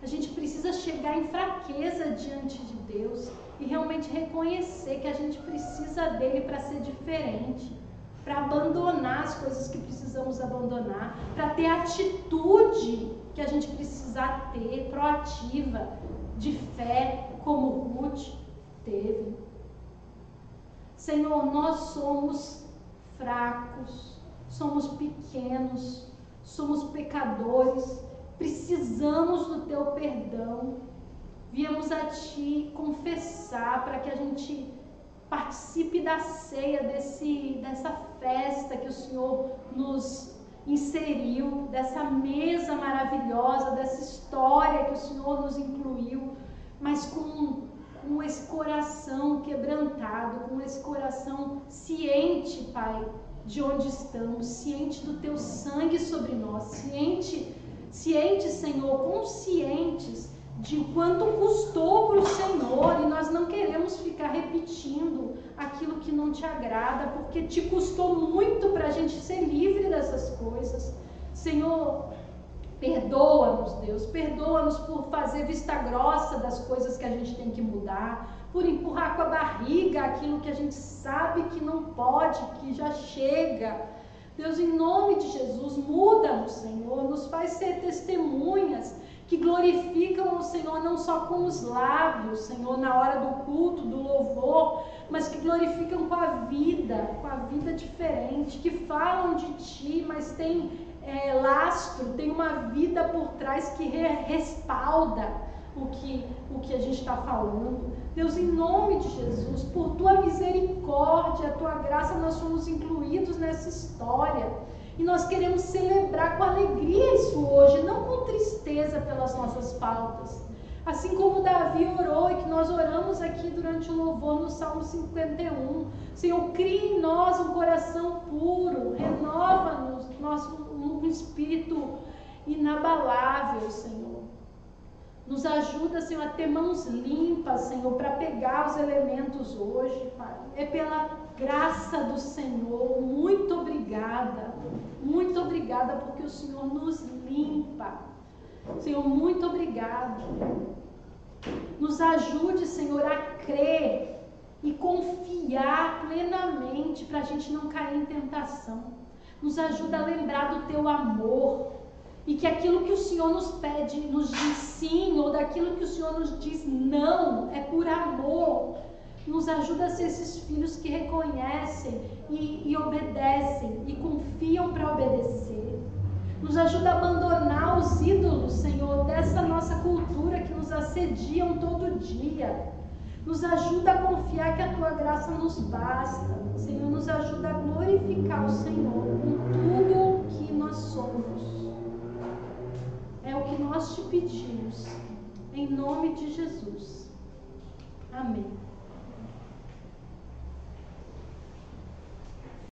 A gente precisa chegar em fraqueza diante de Deus e realmente reconhecer que a gente precisa dele para ser diferente, para abandonar as coisas que precisamos abandonar, para ter a atitude que a gente precisa ter, proativa, de fé, como Ruth teve. Senhor, nós somos fracos, somos pequenos, somos pecadores, precisamos do teu perdão. Viemos a ti confessar para que a gente participe da ceia, dessa festa que o Senhor nos inseriu, dessa mesa maravilhosa, dessa história que o Senhor nos incluiu, mas com esse coração quebrantado, com esse coração ciente, Pai, de onde estamos, ciente do teu sangue sobre nós, ciente, Senhor, conscientes de quanto custou para o Senhor, e nós não queremos ficar repetindo aquilo que não te agrada, porque te custou muito para a gente ser livre dessas coisas. Senhor, perdoa-nos, Deus, perdoa-nos por fazer vista grossa das coisas que a gente tem que mudar, por empurrar com a barriga aquilo que a gente sabe que não pode, que já chega. Deus, em nome de Jesus, muda-nos, Senhor, nos faz ser testemunhas que glorificam o Senhor não só com os lábios, Senhor, na hora do culto, do louvor, mas que glorificam com a vida diferente, que falam de Ti, mas tem lastro, tem uma vida por trás que respalda o que a gente está falando. Deus, em nome de Jesus, por Tua misericórdia, Tua graça, nós somos incluídos nessa história. E nós queremos celebrar com alegria isso hoje, não com tristeza pelas nossas faltas. Assim como Davi orou e que nós oramos aqui durante o louvor no Salmo 51. Senhor, cria em nós um coração puro, renova-nos um espírito inabalável, Senhor. Nos ajuda, Senhor, a ter mãos limpas, Senhor, para pegar os elementos hoje, Pai. É pela graça do Senhor. Muito obrigada porque o Senhor nos limpa. Senhor, muito obrigado. Nos ajude, Senhor, a crer e confiar plenamente para a gente não cair em tentação. Nos ajuda a lembrar do teu amor e que aquilo que o Senhor nos pede, nos diz sim, ou daquilo que o Senhor nos diz não, é por amor. Nos ajuda a ser esses filhos que reconhecem e obedecem e confiam para obedecer. Nos ajuda a abandonar os ídolos, Senhor, dessa nossa cultura que nos assediam todo dia. Nos ajuda a confiar que a Tua graça nos basta. Senhor, nos ajuda a glorificar o Senhor com tudo que nós somos. É o que nós te pedimos, em nome de Jesus. Amém.